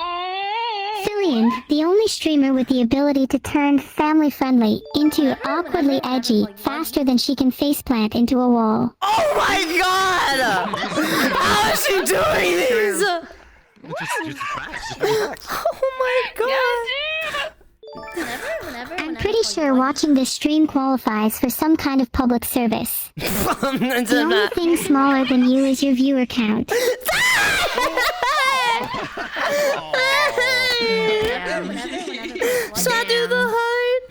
Filian, the only streamer with the ability to turn family-friendly into awkwardly edgy faster than she can faceplant into a wall. Oh my god! How is she doing these? Oh my god! I'm pretty sure watching this stream qualifies for some kind of public service. The only thing smaller than you is your viewer count. Should I do the heart?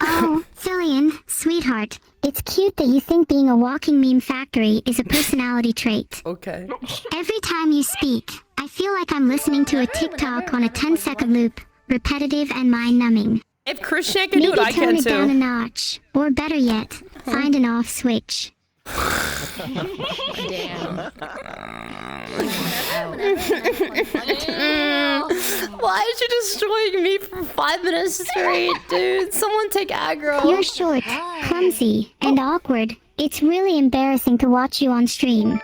Oh, Filian, sweetheart, it's cute that you think being a walking meme factory is a personality trait. Okay. Every time you speak, I feel like I'm listening to a TikTok on a 10-second loop, repetitive and mind-numbing. If Christian can do it, Maybe I tone can it down a too. notch, or better yet, find an off switch. Why is you destroying me for 5 minutes straight, dude? Someone take aggro. You're short, clumsy, and awkward. It's really embarrassing to watch you on stream.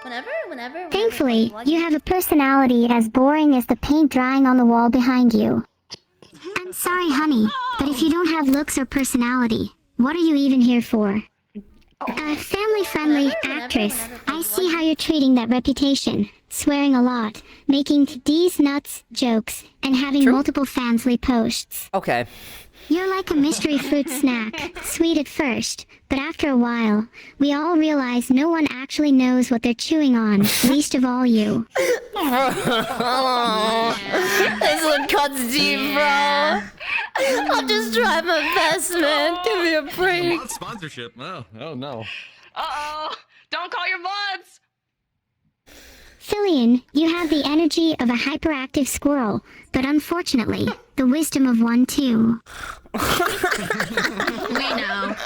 Thankfully, you have a personality as boring as the paint drying on the wall behind you. I'm sorry, honey, but if you don't have looks or personality, what are you even here for? A family-friendly actress. I see how you're treating that reputation. Swearing a lot, making D's nuts jokes, and having multiple fansly posts. Okay. You're like a mystery fruit snack, sweet at first, but after a while, we all realize no one actually knows what they're chewing on, least of all you. This one cuts deep, bro. I'll just try my best, man. Give me a break. Mod sponsorship. Oh no. Uh-oh. Don't call your mods. Filian, you have the energy of a hyperactive squirrel, but unfortunately, the wisdom of one too. We know.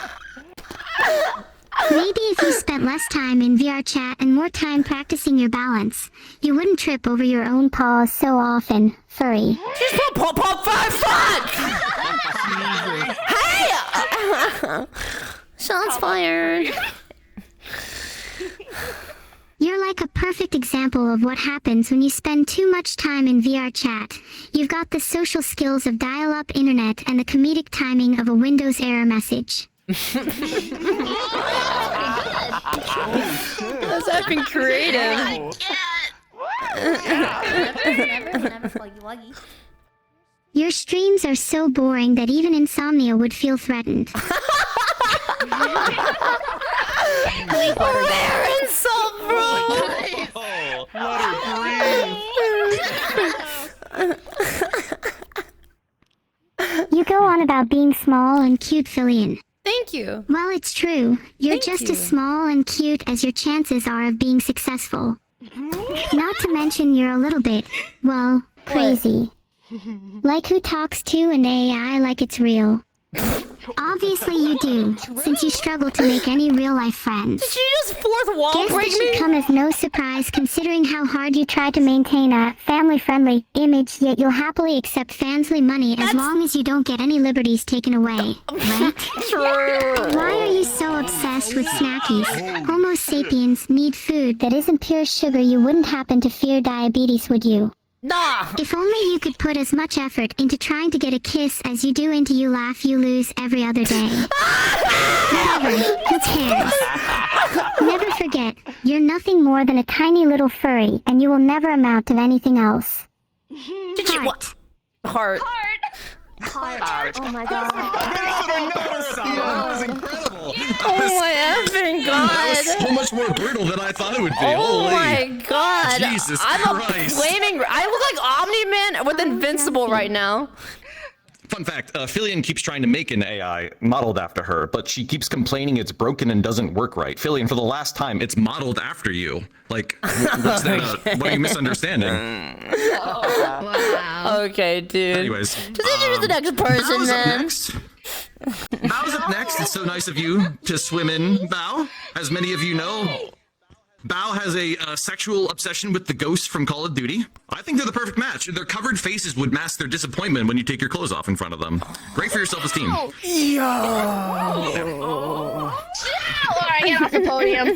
Maybe if you spent less time in VRChat and more time practicing your balance, you wouldn't trip over your own paws so often, furry. Hey! Shots fired. You're like a perfect example of what happens when you spend too much time in VRChat. You've got the social skills of dial-up internet and the comedic timing of a Windows error message. That's effing creative. Your streams are so boring that even insomnia would feel threatened. Rare insult, bro. You go on about being small and cute, Filian. Thank you. Well, it's true. You're Thank just you. as small and cute as your chances are of being successful. Not to mention you're a little bit, well, crazy. Like who talks to an AI like it's real. Obviously you do, since you struggle to make any real-life friends. Did you just fourth wall Guess break this should me? come as no surprise considering how hard you try to maintain a family-friendly image, yet you'll happily accept fansly money as long as you don't get any liberties taken away, right? True. Why are you so obsessed with snackies? Homo sapiens need food that isn't pure sugar. You wouldn't happen to fear diabetes, would you? Nah. If only you could put as much effort into trying to get a kiss as you do into you laugh you lose every other day. Whatever, who cares? Never forget, you're nothing more than a tiny little furry, and you will never amount to anything else. Did you what? Heart. Oh my god. That was incredible. Oh my effing god. That was so much more brutal than I thought it would be. Oh Holy. my god. Jesus I'm Christ. a flaming. I look like Omni-Man with Invincible right now. Fun fact, Filian keeps trying to make an AI modeled after her, but she keeps complaining it's broken and doesn't work right. Filian, for the last time, it's modeled after you. Like, what's what are you misunderstanding? Wow. Okay, dude. Anyways. Just introduce the next person, Bow's man. up next. Bow's up next. It's so nice of you to swim in, Bow. As many of you know, Bow has a sexual obsession with the ghosts from Call of Duty. I think they're the perfect match. Their covered faces would mask their disappointment when you take your clothes off in front of them. Great for your self-esteem. Chill! Alright, get off the podium.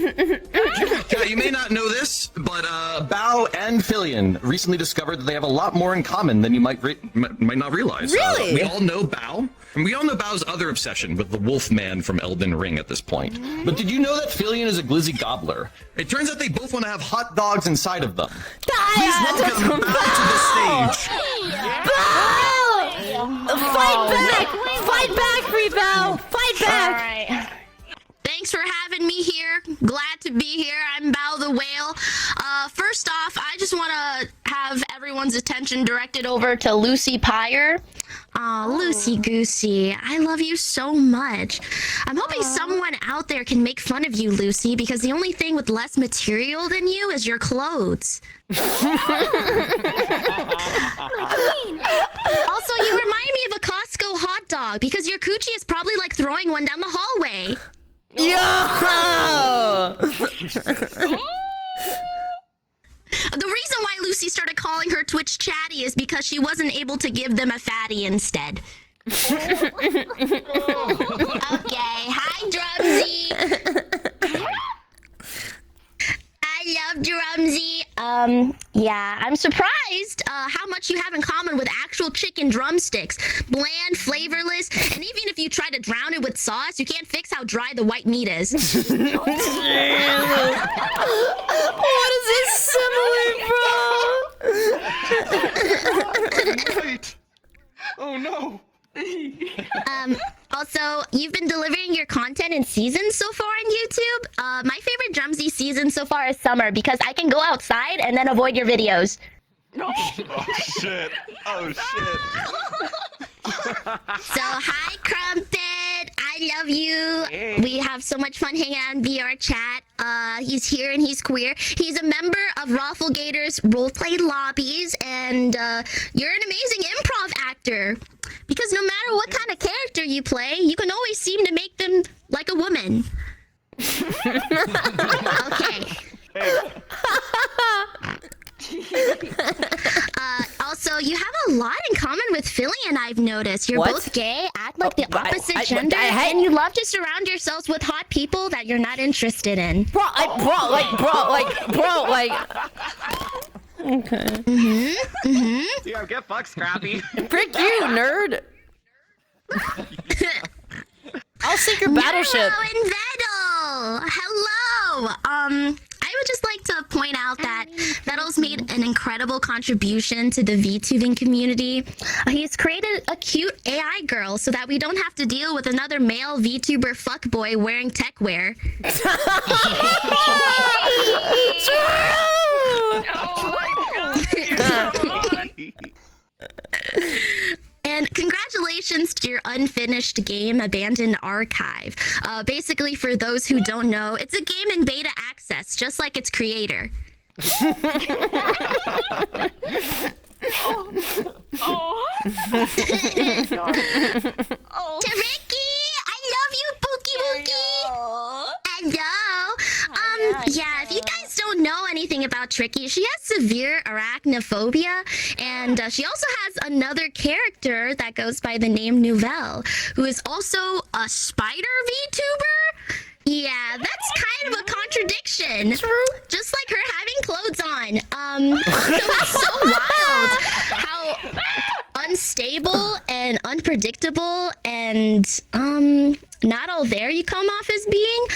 Yeah, you may not know this, but Bow and Filian recently discovered that they have a lot more in common than you might not realize. Really? We all know Bow, and we all know Bow's other obsession with the wolf man from Elden Ring at this point. But did you know that Filian is a glizzy gobbler? It turns out they both want to have hot dogs inside of them. Please welcome Bow to the stage. Fight back! Fight back, Bow! Fight back! Alright. Thanks for having me here. Glad to be here. I'm Bow the Whale. First off, I just want to have everyone's attention directed over to LucyPyre. Lucy Goosey, I love you so much. I'm hoping someone out there can make fun of you, Lucy, because the only thing with less material than you is your clothes. Also, you remind me of a Costco hot dog because your coochie is probably like throwing one down the hallway. Yo! The reason why Lucy started calling her Twitch chatty is because she wasn't able to give them a fatty instead. Okay, hi Drumsy. I love Drumsy. Yeah, I'm surprised how much you have in common with actual chicken drumsticks. Bland, flavorless, and even if you try to drown it with sauce, you can't fix how dry the white meat is. What is this simile, bro? Wait. Oh no. Also, you've been delivering your content in seasons so far on YouTube. My favorite Drumsy season so far is summer because I can go outside and then avoid your videos. Oh shit. Oh shit. So, hi, Crumpet. I love you. We have so much fun hanging out in VRChat. He's here and he's queer. He's a member of Rafflegator's roleplay lobbies, and you're an amazing improv actor. Because no matter what kind of character you play, you can always seem to make them like a woman. Okay. Also, you have a lot in common with Filian, I've noticed. You're both gay, act like the opposite gender, and you love to surround yourselves with hot people that you're not interested in. Bro. Okay. Yeah, get fucked, Scrappy. Frick you, nerd. I'll sink your battleship. Neuro and Vettel! Hello! I would just like to point out that Vettel's made an incredible contribution to the VTubing community. He's created a cute AI girl so that we don't have to deal with another male VTuber fuckboy wearing tech wear. And congratulations to your unfinished game, Abandoned Archive. Basically, for those who don't know, it's a game in beta access, just like its creator. Tricky! I love you, Pookie Wookie! Hello! Yeah, if you guys don't know anything about Tricky, she has severe arachnophobia, and she also has another character that goes by the name Nouvelle, who is also a spider VTuber? Yeah, that's kind of a contradiction. True. Just like her having clothes on. So it's so wild how unstable and unpredictable and not all there you come off as being.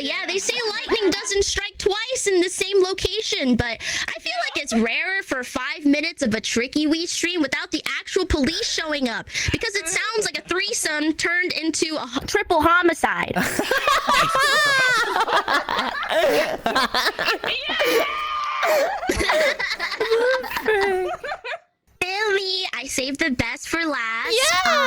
Yeah, they say lightning doesn't strike twice in the same location, but I feel like it's rarer for 5 minutes of a Trickywi stream without the actual police showing up, because it sounds like a threesome turned into a triple homicide. Billy, I saved the best for last. Yeah!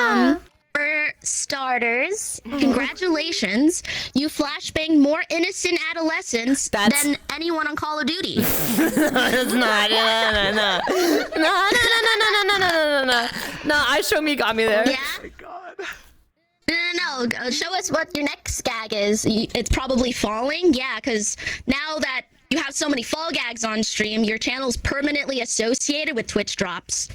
kidnapping more innocent adolescents than anyone on Call of Duty. It's not. No, I show me got me there. Yeah? Oh my God. No. Show us what your next gag is. It's probably falling. Yeah, because now that you have so many fall gags on stream, your channel's permanently associated with Twitch drops.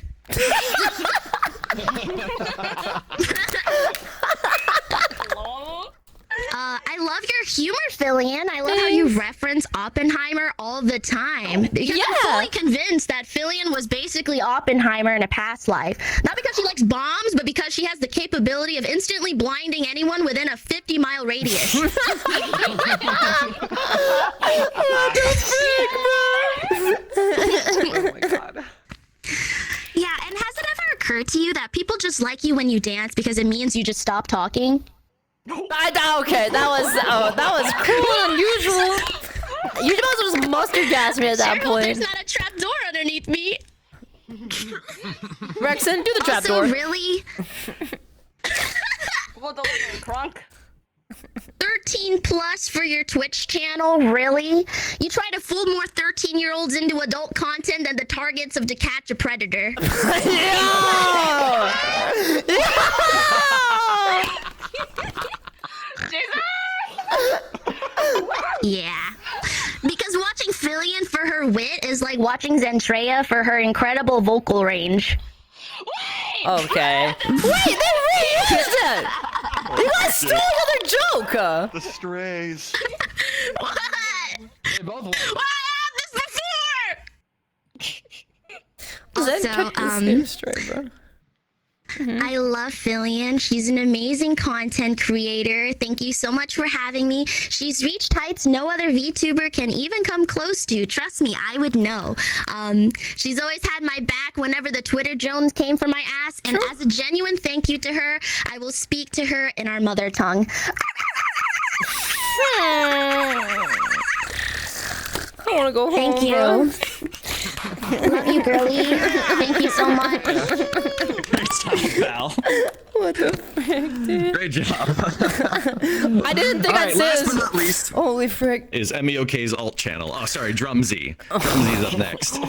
I love your humor, Filian. I love how you reference Oppenheimer all the time. Because I'm fully convinced that Filian was basically Oppenheimer in a past life. Not because she likes bombs, but because she has the capability of instantly blinding anyone within a 50-mile radius. Oh my God. Yeah, and has it ever occurred to you that people just like you when you dance because it means you just stop talking? Okay, that was cruel and unusual. You might as well just mustard gas me at that point. There's not a trap door underneath me. Rekson, do the trap door. Really? What the crunk? 13 plus for your Twitch channel, really? You try to fool more 13-year-olds into adult content than the targets of To Catch a Predator. Yeah. Because watching Filian for her wit is like watching Zentreya for her incredible vocal range. Okay. Wait, they reused it! You guys stole another joke! The strays. What? They both What? I had this before! Also, I love Filian. She's an amazing content creator. Thank you so much for having me. She's reached heights no other VTuber can even come close to. Trust me, I would know. She's always had my back whenever the Twitter Jones came for my ass. And as a genuine thank you to her, I will speak to her in our mother tongue. I want to go home. Thank you. Love you, girlie. Thank you so much. Great job, pal. What the frick, dude? Great job. I didn't think I'd say last this. but not least, holy frick, is MEOK's alt channel. Oh, sorry, Drumsy. Drumsy's up next.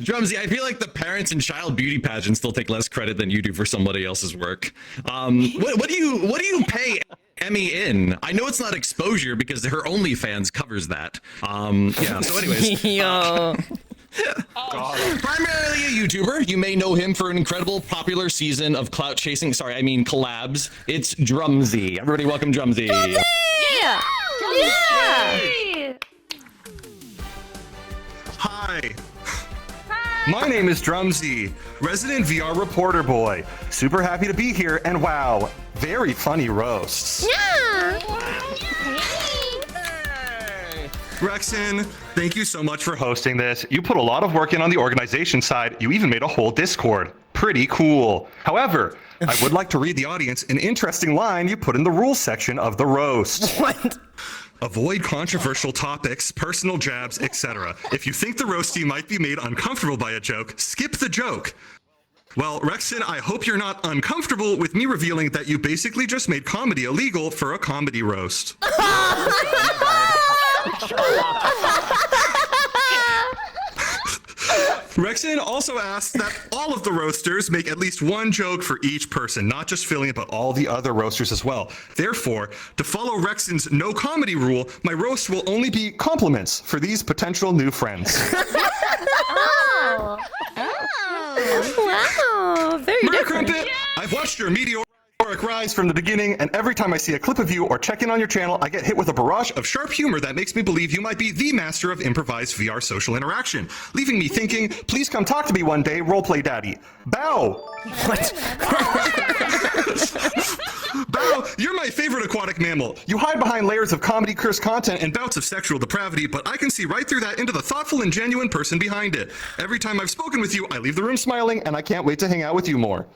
Drumsy, I feel like the parents and child beauty pageants still take less credit than you do for somebody else's work. What do you pay Emmy in? I know it's not exposure because her OnlyFans covers that. Yeah. So, anyways. Yo. Primarily a YouTuber, you may know him for an incredible popular season of clout chasing. Sorry, I mean collabs. It's Drumsy. Everybody, welcome Drumsy. Yeah. Hi. My name is Drumsy, resident VR reporter boy. Super happy to be here, and wow, very funny roasts. Yeah. Rekson, thank you so much for hosting this. You put a lot of work in on the organization side. You even made a whole Discord. Pretty cool. However, I would like to read the audience an interesting line you put in the rules section of the roast. What? Avoid controversial topics, personal jabs, etc. If you think the roastie might be made uncomfortable by a joke, skip the joke. Well, Rekson, I hope you're not uncomfortable with me revealing that you basically just made comedy illegal for a comedy roast. Rekson also asked that all of the roasters make at least one joke for each person, not just Filian, but all the other roasters as well. Therefore, to follow Rekson's no comedy rule, my roast will only be compliments for these potential new friends. Wow, very different. MurderCrumpet, I've watched your meteoric rise from the beginning, and every time I see a clip of you or check in on your channel, I get hit with a barrage of sharp humor that makes me believe you might be the master of improvised VR social interaction, leaving me thinking, please come talk to me one day, roleplay daddy. Bow! What? Bow, you're my favorite aquatic mammal. You hide behind layers of comedy, cursed content, and bouts of sexual depravity, but I can see right through that into the thoughtful and genuine person behind it. Every time I've spoken with you, I leave the room smiling, and I can't wait to hang out with you more.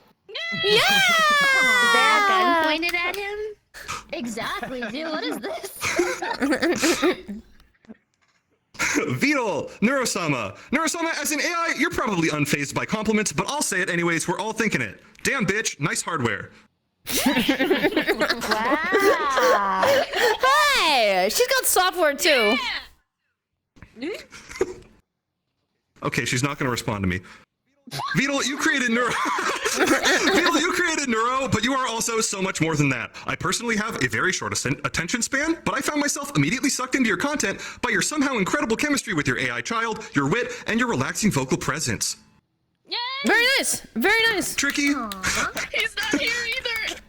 Yeah! Is there a gun pointed at him? Exactly, dude. What is this? Vidal, Neurosama. Neurosama, as an AI, you're probably unfazed by compliments, but I'll say it anyways, we're all thinking it. Damn bitch, nice hardware. Wow. Hey, she's got software too. Okay, she's not going to respond to me. Beetle, you created Neuro. Beetle, you created Neuro, but you are also so much more than that. I personally have a very short attention span, but I found myself immediately sucked into your content by your somehow incredible chemistry with your AI child, your wit, and your relaxing vocal presence. Yay! Very nice. Very nice. Tricky. He's not here either.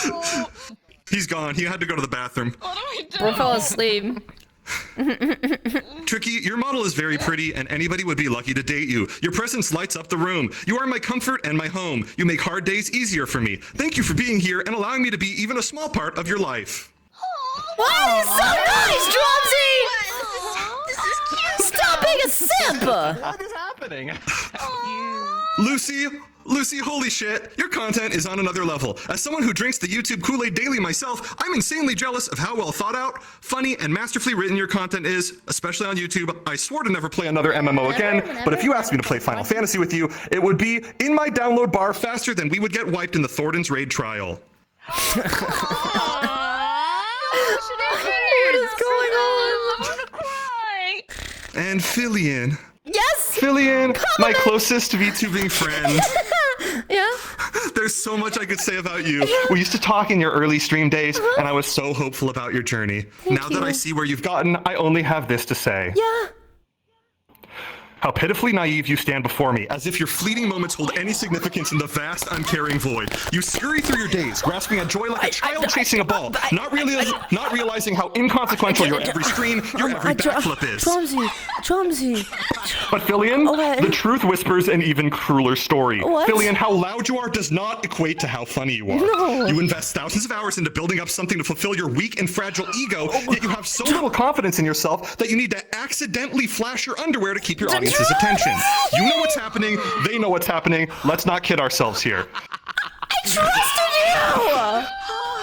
Oh. He's gone. He had to go to the bathroom. What do I do? Bro fell asleep. Tricky, your model is very pretty, and anybody would be lucky to date you. Your presence lights up the room. You are my comfort and my home. You make hard days easier for me. Thank you for being here and allowing me to be even a small part of your life. Wow, he's so nice, Drumsy! This is cute. Stop being a simp! What is happening? Lucy, holy shit, your content is on another level. As someone who drinks the YouTube Kool-Aid daily myself, I'm insanely jealous of how well thought out, funny, and masterfully written your content is, especially on YouTube. I swore to never play another MMO again, but if you asked me to play Final Fantasy with you, it would be in my download bar faster than we would get wiped in the Thornton's raid trial. What is going on? I'm gonna cry. And Filian. Yes! Filian, my closest VTubing friend. Yeah? There's so much I could say about you. We used to talk in your early stream days, and I was so hopeful about your journey. Now that I see where you've gotten, I only have this to say. Yeah. How pitifully naive you stand before me, as if your fleeting moments hold any significance in the vast, uncaring void. You scurry through your days, grasping at joy like a child chasing a ball, not realizing how inconsequential your every stream, your every backflip is. Drumsy. But Filian, Okay. the truth whispers an even crueler story. What? Filian, how loud you are does not equate to how funny you are. No. You invest thousands of hours into building up something to fulfill your weak and fragile ego, yet you have so little confidence in yourself that you need to accidentally flash your underwear to keep your audience's attention. You know what's happening, they know what's happening. Let's not kid ourselves here. I trusted you!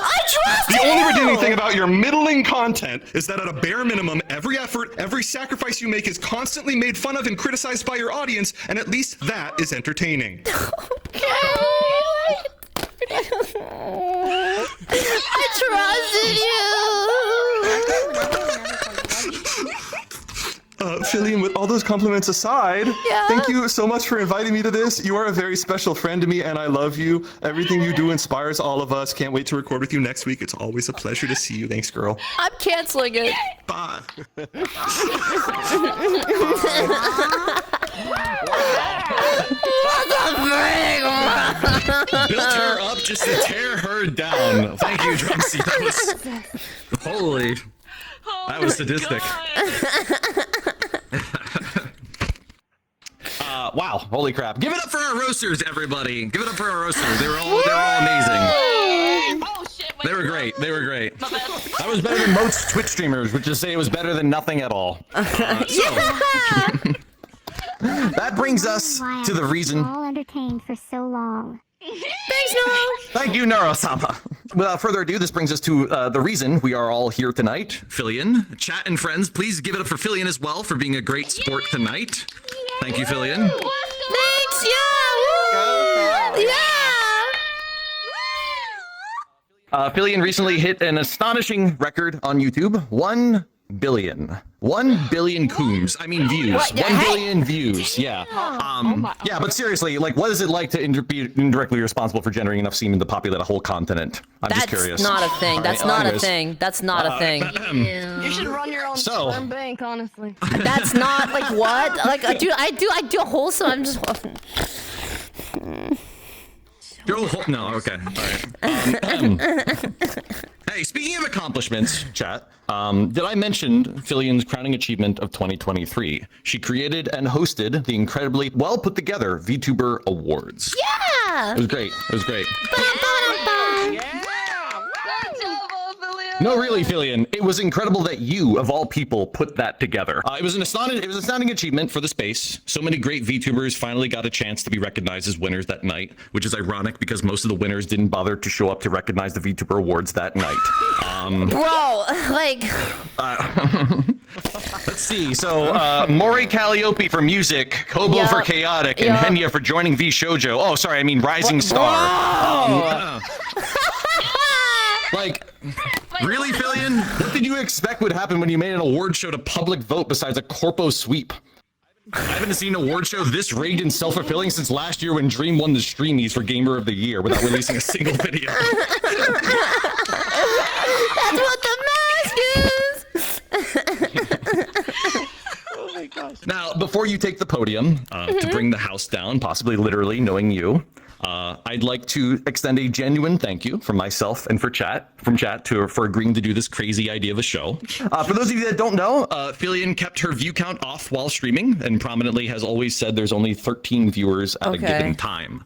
I trusted The you! only redeeming thing about your middling content is that at a bare minimum, every effort, every sacrifice you make is constantly made fun of and criticized by your audience, and at least that is entertaining. I trusted you! Filian, with all those compliments aside, Yeah? thank you so much for inviting me to this. You are a very special friend to me, and I love you. Everything you do inspires all of us. Can't wait to record with you next week. It's always a pleasure to see you. Thanks, girl. I'm canceling it. Bye. Built her up just to tear her down. Thank you, Drumsy. That was holy. That was sadistic. Wow, holy crap. Give it up for our roasters, everybody. Give it up for our roasters. They were all amazing. Oh shit. They were great. They were great. That was better than most Twitch streamers, which is say it was better than nothing at all. That brings us Why to the I was reason. all entertained for so long. Thanks, Neuro. Thank you, Neuro-sama. Without further ado, this brings us to the reason we are all here tonight. Filian, chat and friends, please give it up for Filian as well for being a great sport tonight. Thank you, Filian. Thanks, yeah! Woo! Yeah! Filian recently hit an astonishing record on YouTube. 1 billion. 1 billion coombs. I mean views. What? 1 billion views. Yeah. Yeah, but seriously, like, what is it like to be indirectly responsible for generating enough semen to populate a whole continent? I'm just curious. That's not a thing. That's not a thing. That's not a thing. You should run your own So- sperm bank, honestly. That's not like what? Like I do a wholesome. I'm just. No, okay. All right. Hey, speaking of accomplishments, chat, did I mention Filian's crowning achievement of 2023? She created and hosted the incredibly well put together VTuber Awards. Yeah. It was great. It was great. Good job, Filian. No, really, Filian, it was incredible that you, of all people, put that together. It was an astounding achievement for the space. So many great VTubers finally got a chance to be recognized as winners that night, which is ironic because most of the winners didn't bother to show up to recognize the VTuber Awards that night. Bro, like. Let's see. So, Maury Calliope for music, Kobo Yeah. for chaotic, and Yeah. Henya for joining V Shoujo. Oh, sorry, I mean Rising Star. Like, really, Filian? What did you expect would happen when you made an award show to public vote besides a corpo sweep? I haven't seen an award show this rigged and self-fulfilling since last year when Dream won the Streamies for Gamer of the Year without releasing a single video. That's what the mask is! Oh my gosh. Now, before you take the podium to bring the house down, possibly literally knowing you, I'd like to extend a genuine thank you from myself and from chat for agreeing to do this crazy idea of a show. For those of you that don't know, Filian kept her view count off while streaming and prominently has always said there's only 13 viewers at a given time.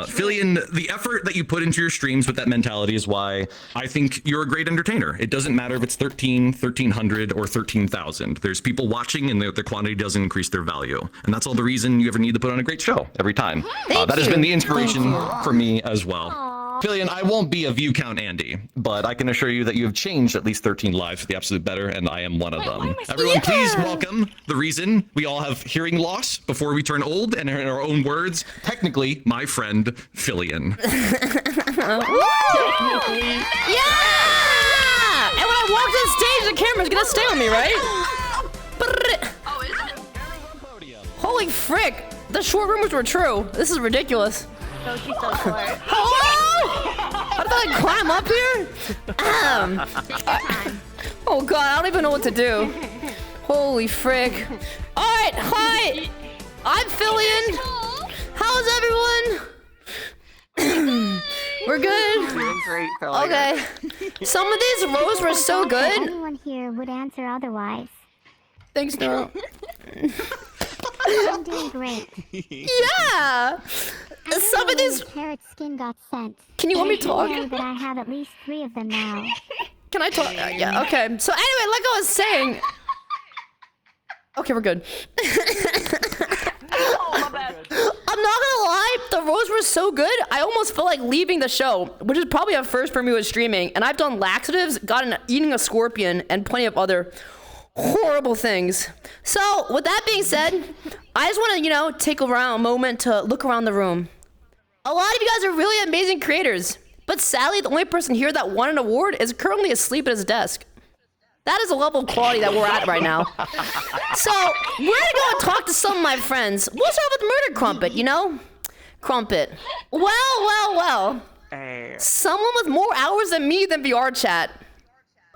Filian, the effort that you put into your streams with that mentality is why I think you're a great entertainer. It doesn't matter if it's 13, 1300, or 13,000. There's people watching and the quantity doesn't increase their value. And that's all the reason you ever need to put on a great show every time. That has been the inspiration for me as well. Filian, I won't be a view count Andy, but I can assure you that you have changed at least 13 lives for the absolute better, and I am one of them. Everyone, please welcome the reason we all have hearing loss before we turn old, and in our own words, technically, my friend, Filian. Yeah! And when I walked on stage, the camera's gonna stay on me, right? Oh, is it? Holy frick! The short rumors were true. This is ridiculous. So she's so short. Hello? How did I climb up here? Oh god, I don't even know what to do. Holy frick. Alright, hi! I'm Filian. How's everyone? We're good? Doing great, Filian. Okay. Some of these rows were so good. Anyone here would answer otherwise. Thanks, Neuro. I'm doing great. Yeah! Some of these... Parrot skin got sent. Can you let me talk? But I have at least 3 of them now. Can I talk? Yeah, okay. So anyway, like I was saying... Okay, we're good. Oh, my bad. I'm not gonna lie, the rows were so good, I almost felt like leaving the show, which is probably a first for me with streaming. And I've done laxatives, eating a scorpion, and plenty of other horrible things. So, with that being said, I just want to, take a moment to look around the room. A lot of you guys are really amazing creators, but sadly, the only person here that won an award is currently asleep at his desk. That is a level of quality that we're at right now. So, we're gonna go and talk to some of my friends. We'll start with MurderCrumpet, Crumpet. Well. Hey. Someone with more hours than me than VRChat.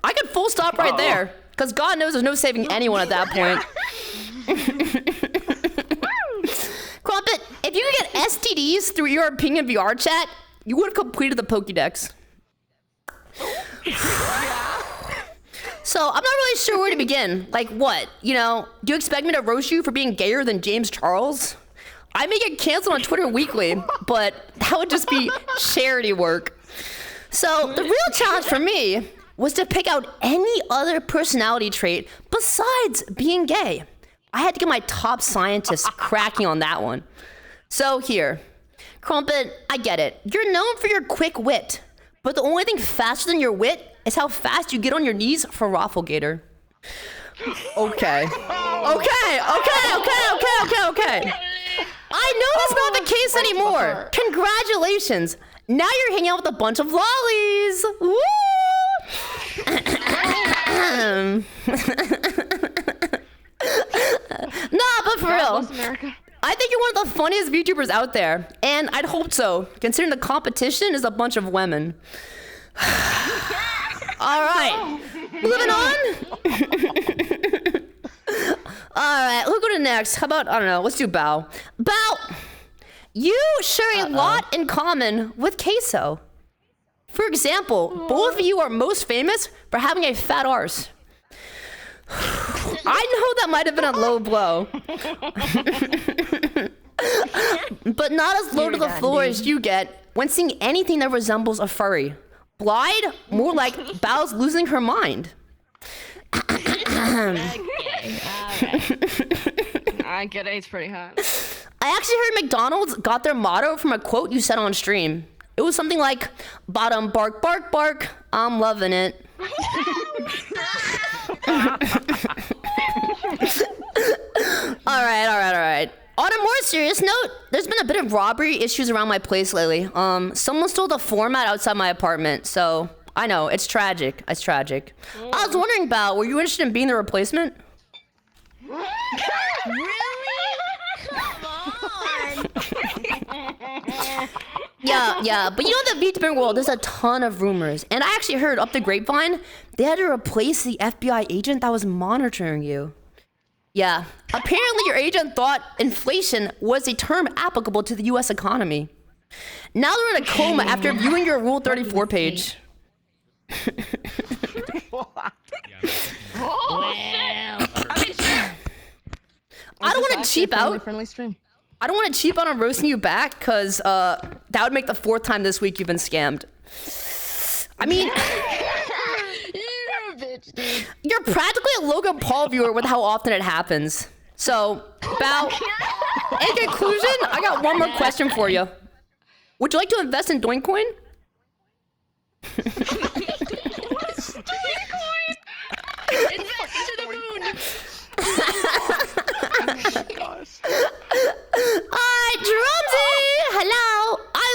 I could full stop right there, because God knows there's no saving anyone at that point. Crumpet, if you could get STDs through your opinion VRChat, you would have completed the Pokédex. So, I'm not really sure where to begin. Like, what? Do you expect me to roast you for being gayer than James Charles? I may get canceled on Twitter weekly, but that would just be charity work. So, the real challenge for me was to pick out any other personality trait besides being gay. I had to get my top scientists cracking on that one. So, here. Crumpet, I get it. You're known for your quick wit, but the only thing faster than your wit is how fast you get on your knees for Rafflegator. Okay. I know that's not the case anymore. Congratulations. Now you're hanging out with a bunch of lollies. Woo! Nah, but for real. I think you're one of the funniest VTubers out there. And I'd hope so, considering the competition is a bunch of women. All right, moving on. All right, who'll go to next? How about, I don't know, let's do Bao. Bao, you share a lot in common with Queso. For example, both of you are most famous for having a fat arse. I know that might have been a low blow. But not as low to the floor as you get when seeing anything that resembles a furry. Blide? More like Bao's losing her mind. I get it, it's pretty hot. I actually heard McDonald's got their motto from a quote you said on stream. It was something like, "Bottom bark, bark, bark, I'm loving it." right. On a more serious note, there's been a bit of robbery issues around my place lately. Someone stole the format outside my apartment, so I know, it's tragic. It's tragic. I was wondering, Bao, were you interested in being the replacement? Really? Come on. Yeah, but you know the VTuber world, there's a ton of rumors. And I actually heard up the grapevine, they had to replace the FBI agent that was monitoring you. Yeah, apparently your agent thought inflation was a term applicable to the US economy. Now they're in a coma after viewing your Rule 34 page. I don't want to cheap out. I don't want to cheap out on roasting you back, because that would make the 4th time this week you've been scammed. I mean, You're a bitch, dude. you're practically a Logan Paul viewer with how often it happens. So, Bao, in conclusion, I got one more question for you. Would you like to invest in Doincoin? What's Doincoin? Invest into the moon. Alright, Drumsy! Hello! I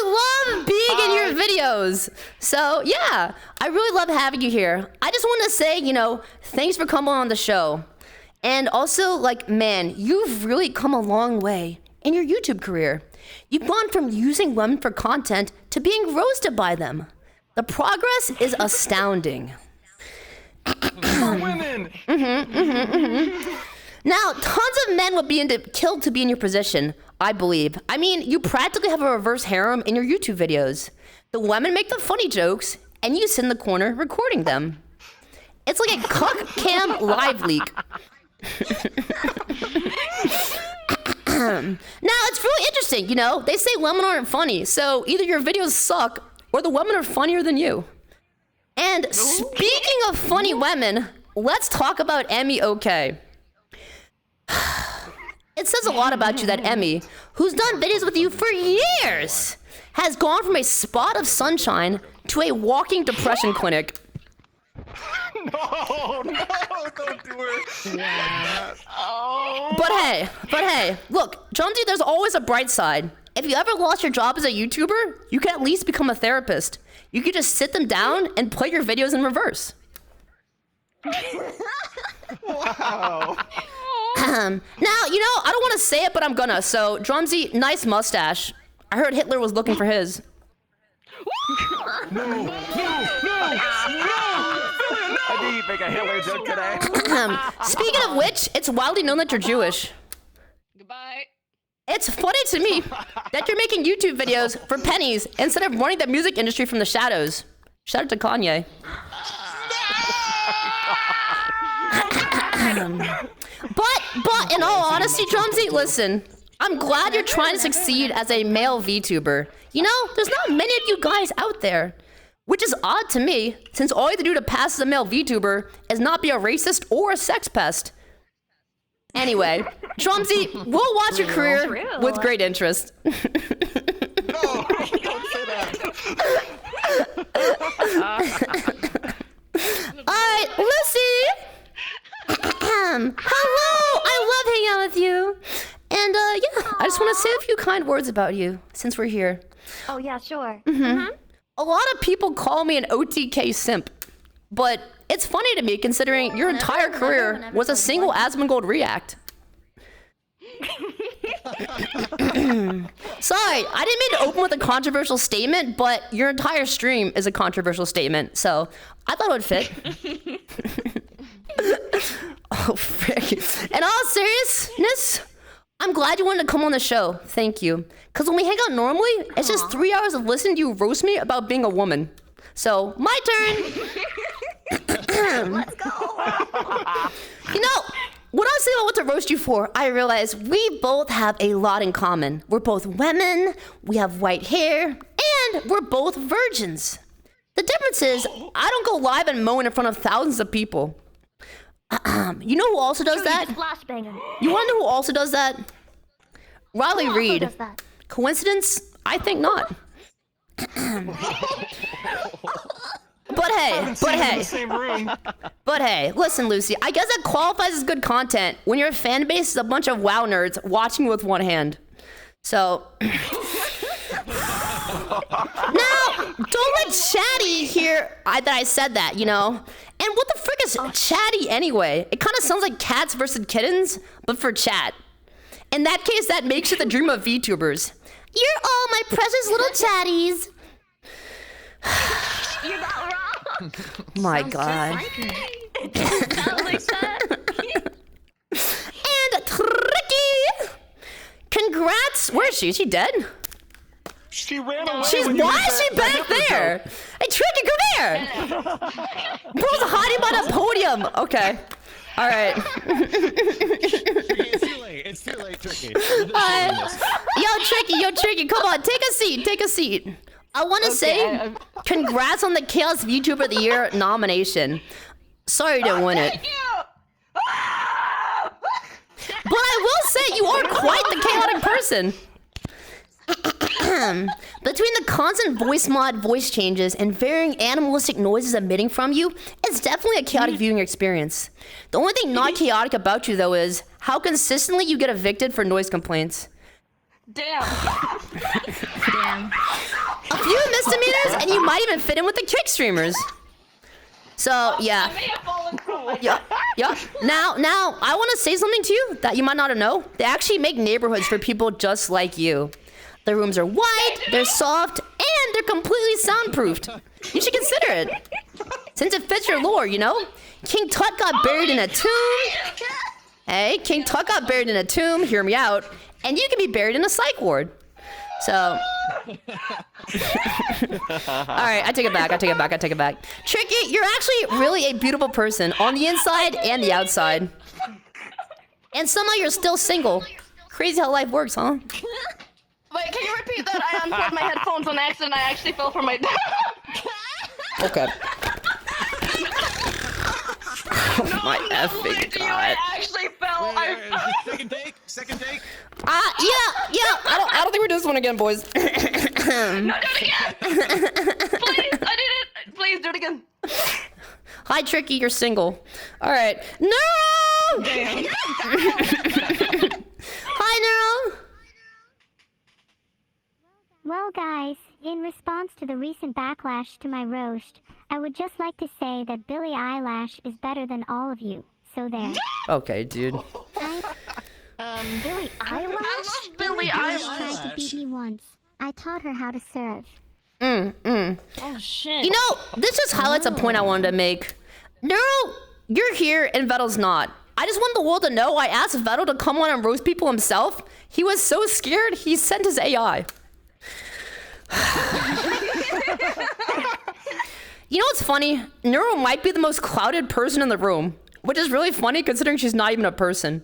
love being in your videos. So, yeah, I really love having you here. I just want to say, thanks for coming on the show. And also, man, you've really come a long way in your YouTube career. You've gone from using women for content to being roasted by them. The progress is astounding. Women! Now, tons of men would be killed to be in your position, I believe. I mean, you practically have a reverse harem in your YouTube videos. The women make the funny jokes, and you sit in the corner recording them. It's like a cuck cam live leak. Now, it's really interesting, They say women aren't funny, so either your videos suck, or the women are funnier than you. And speaking of funny women, let's talk about Emmy OK. It says a lot about you that Emmy, who's done videos with you for years, has gone from a spot of sunshine to a walking depression clinic. No, don't do it. Yeah. Oh. But hey, look, Drumsy, there's always a bright side. If you ever lost your job as a YouTuber, you can at least become a therapist. You could just sit them down and play your videos in reverse. Wow. Now, I don't want to say it, but I'm gonna. So, Drumsy, nice mustache. I heard Hitler was looking for his. No. I did you make a Hitler joke today? Speaking of which, it's widely known that you're Jewish. Goodbye. It's funny to me that you're making YouTube videos for pennies instead of running the music industry from the shadows. Shout out to Kanye. But in all honesty, Drumsy, listen, I'm glad you're trying to succeed as a male VTuber. There's not many of you guys out there, which is odd to me, since all you have to do to pass as a male VTuber is not be a racist or a sex pest. Anyway, Drumsy, we'll watch your career with great interest. No, don't say that. Alright, Lucy! Hello! I love hanging out with you. And yeah, I just want to say a few kind words about you since we're here. Oh, yeah, sure. A lot of people call me an OTK simp, but it's funny to me considering your entire career was a single Asmongold react. Sorry, I didn't mean to open with a controversial statement, but your entire stream is a controversial statement, so I thought it would fit. Oh, frick. In all seriousness, I'm glad you wanted to come on the show. Thank you. Because when we hang out normally, it's just 3 hours of listening to you roast me about being a woman. So, my turn. Let's go. When I was thinking about what to roast you for, I realized we both have a lot in common. We're both women, we have white hair, and we're both virgins. The difference is, I don't go live and moan in front of thousands of people. You know who also does that? Flashbanger. You want to know who also does that? Riley Reid. does that? Coincidence? I think not. But hey, Seen them in the same room. but hey, listen, Lucy. I guess that qualifies as good content when your fan base is a bunch of WoW nerds watching with one hand. So now, don't let Chatty hear that I said that, you know? And what the frick is Chatty anyway? It kind of sounds like cats versus kittens, but for chat. In that case, that makes you the dream of VTubers. You're all my precious little chatties. You're not wrong. My God. And Tricky! Congrats! Where is she? Is she dead? She ran away. Why is she back there? Hey, Tricky, come here! Bro's hiding by the podium. Okay. All right. It's too late, Tricky. Yo, Tricky, come on, take a seat. I want to say congrats on the Chaos VTuber of the Year nomination. Sorry you didn't win it. But I will say you are quite the chaotic person. Between the constant voice mod voice changes and varying animalistic noises emitting from you, it's definitely a chaotic viewing experience. The only thing not chaotic about you, though, is how consistently you get evicted for noise complaints. Damn. A few misdemeanors, and you might even fit in with the kick streamers. So, yeah. Yeah. Now, I want to say something to you that you might not know. They actually make neighborhoods for people just like you. The rooms are wide, they're soft, and they're completely soundproofed. You should consider it. Since it fits your lore, you know? King Tut got buried in a tomb. Hey, King Tut got buried in a tomb, hear me out. And you can be buried in a psych ward. So... Alright, I take it back. Tricky, you're actually really a beautiful person on the inside and the outside. And somehow you're still single. Crazy how life works, huh? Wait, can you repeat that? I unplugged my headphones on accident. I actually fell from my... Okay. Oh my effing God. I actually fell. Second take. Yeah. I don't think we're doing this one again, boys. No, do it again. Please, I did it. Please do it again. Hi, Tricky, you're single. All right. Neuro! Damn. Hi, Neuro. Well, guys, in response to the recent backlash to my roast, I would just like to say that Billie Eyelash is better than all of you. So there. Okay, dude. Billie Eyelash? I love Billie Eyelash Eyelash. tried to beat me once. I taught her how to serve. Oh shit. You know, this just highlights a point I wanted to make. Neuro, you're here and Vettel's not. I just want the world to know I asked Vettel to come on and roast people himself. He was so scared, he sent his AI. You know what's funny? Neuro might be the most clouded person in the room, which is really funny considering she's not even a person.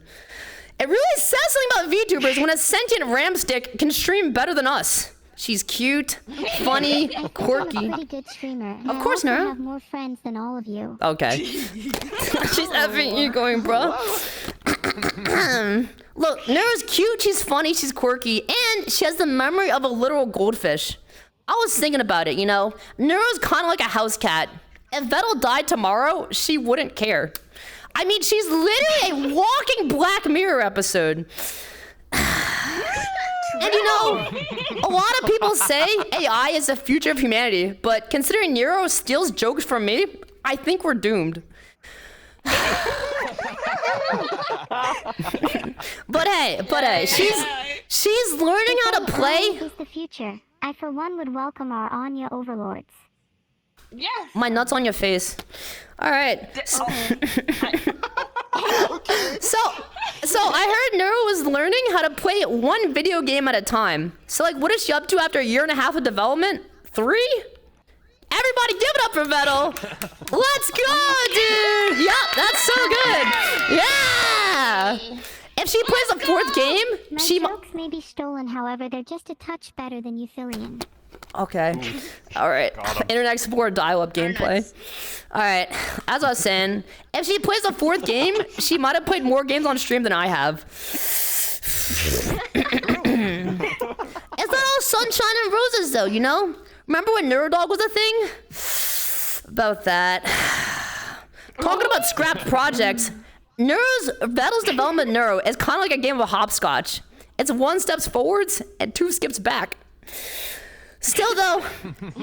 It really says something about VTubers when a sentient ramstick can stream better than us. She's cute, funny, quirky. I'm a pretty good streamer. Of course, I Neuro. have more friends than all of you. Okay. She's effing you going, bro. Look, Neuro's cute, she's funny, she's quirky, and she has the memory of a literal goldfish. I was thinking about it, you know? Neuro's kind of like a house cat. If Vettel died tomorrow, she wouldn't care. I mean, she's literally a walking Black Mirror episode. And you know, a lot of people say AI is the future of humanity, but considering Neuro steals jokes from me, I think we're doomed. But hey, she's learning how to play. Is the future. I for one would welcome our Anya overlords. Yeah. My nuts on your face. All right. So I heard Neuro was learning how to play one video game at a time. So like, what is she up to after a year and a half of development? 3? Everybody give it up for Vettel. Let's go, dude. Yep, that's so good. Yeah. If she plays a 4th game, My jokes may be stolen, however, they're just a touch better than Filian. Okay. All right. Internet Explorer dial-up gameplay. All right. As I was saying, if she plays a 4th game, she might have played more games on stream than I have. It's not all sunshine and roses, though, you know? Remember when Neurodog was a thing? about that. Talking about scrapped projects, Battle's development Neuro is kind of like a game of hopscotch. It's 1 step forwards and 2 skips back. Still though,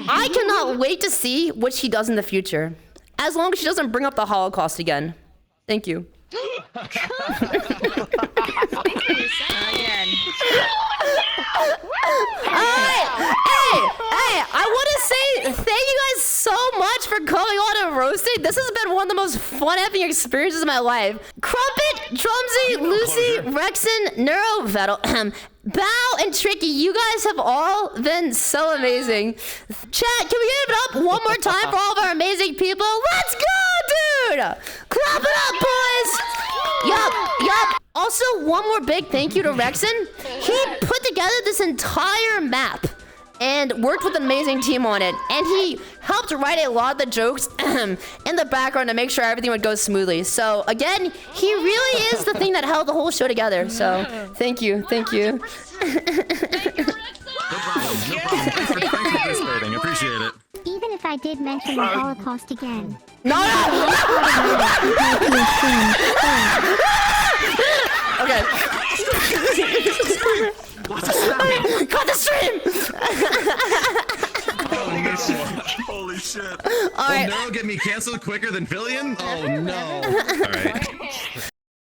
I cannot wait to see what she does in the future. As long as she doesn't bring up the Holocaust again. Thank you. Hey, I want to say thank you guys so much for coming on and roasting. This has been one of the most fun effing experiences of my life. Crumpet, Drumsy, Lucy, Rekson, Neuro, Bao, and Tricky, you guys have all been so amazing. Chat, can we give it up one more time for all of our amazing people? Let's go, dude! Clap it up, boys! Yup. Also, one more big thank you to Rekson. He put together this entire map and worked with an amazing team on it. And he helped write a lot of the jokes in the background to make sure everything would go smoothly. So again, he really is the thing that held the whole show together. So thank you. No problem. Thanks for participating. Appreciate it. Even if I did mention the Holocaust again. No! Okay. Cut the stream! Holy shit. All right. Will Neuro get me canceled quicker than Filian? Oh no. All right.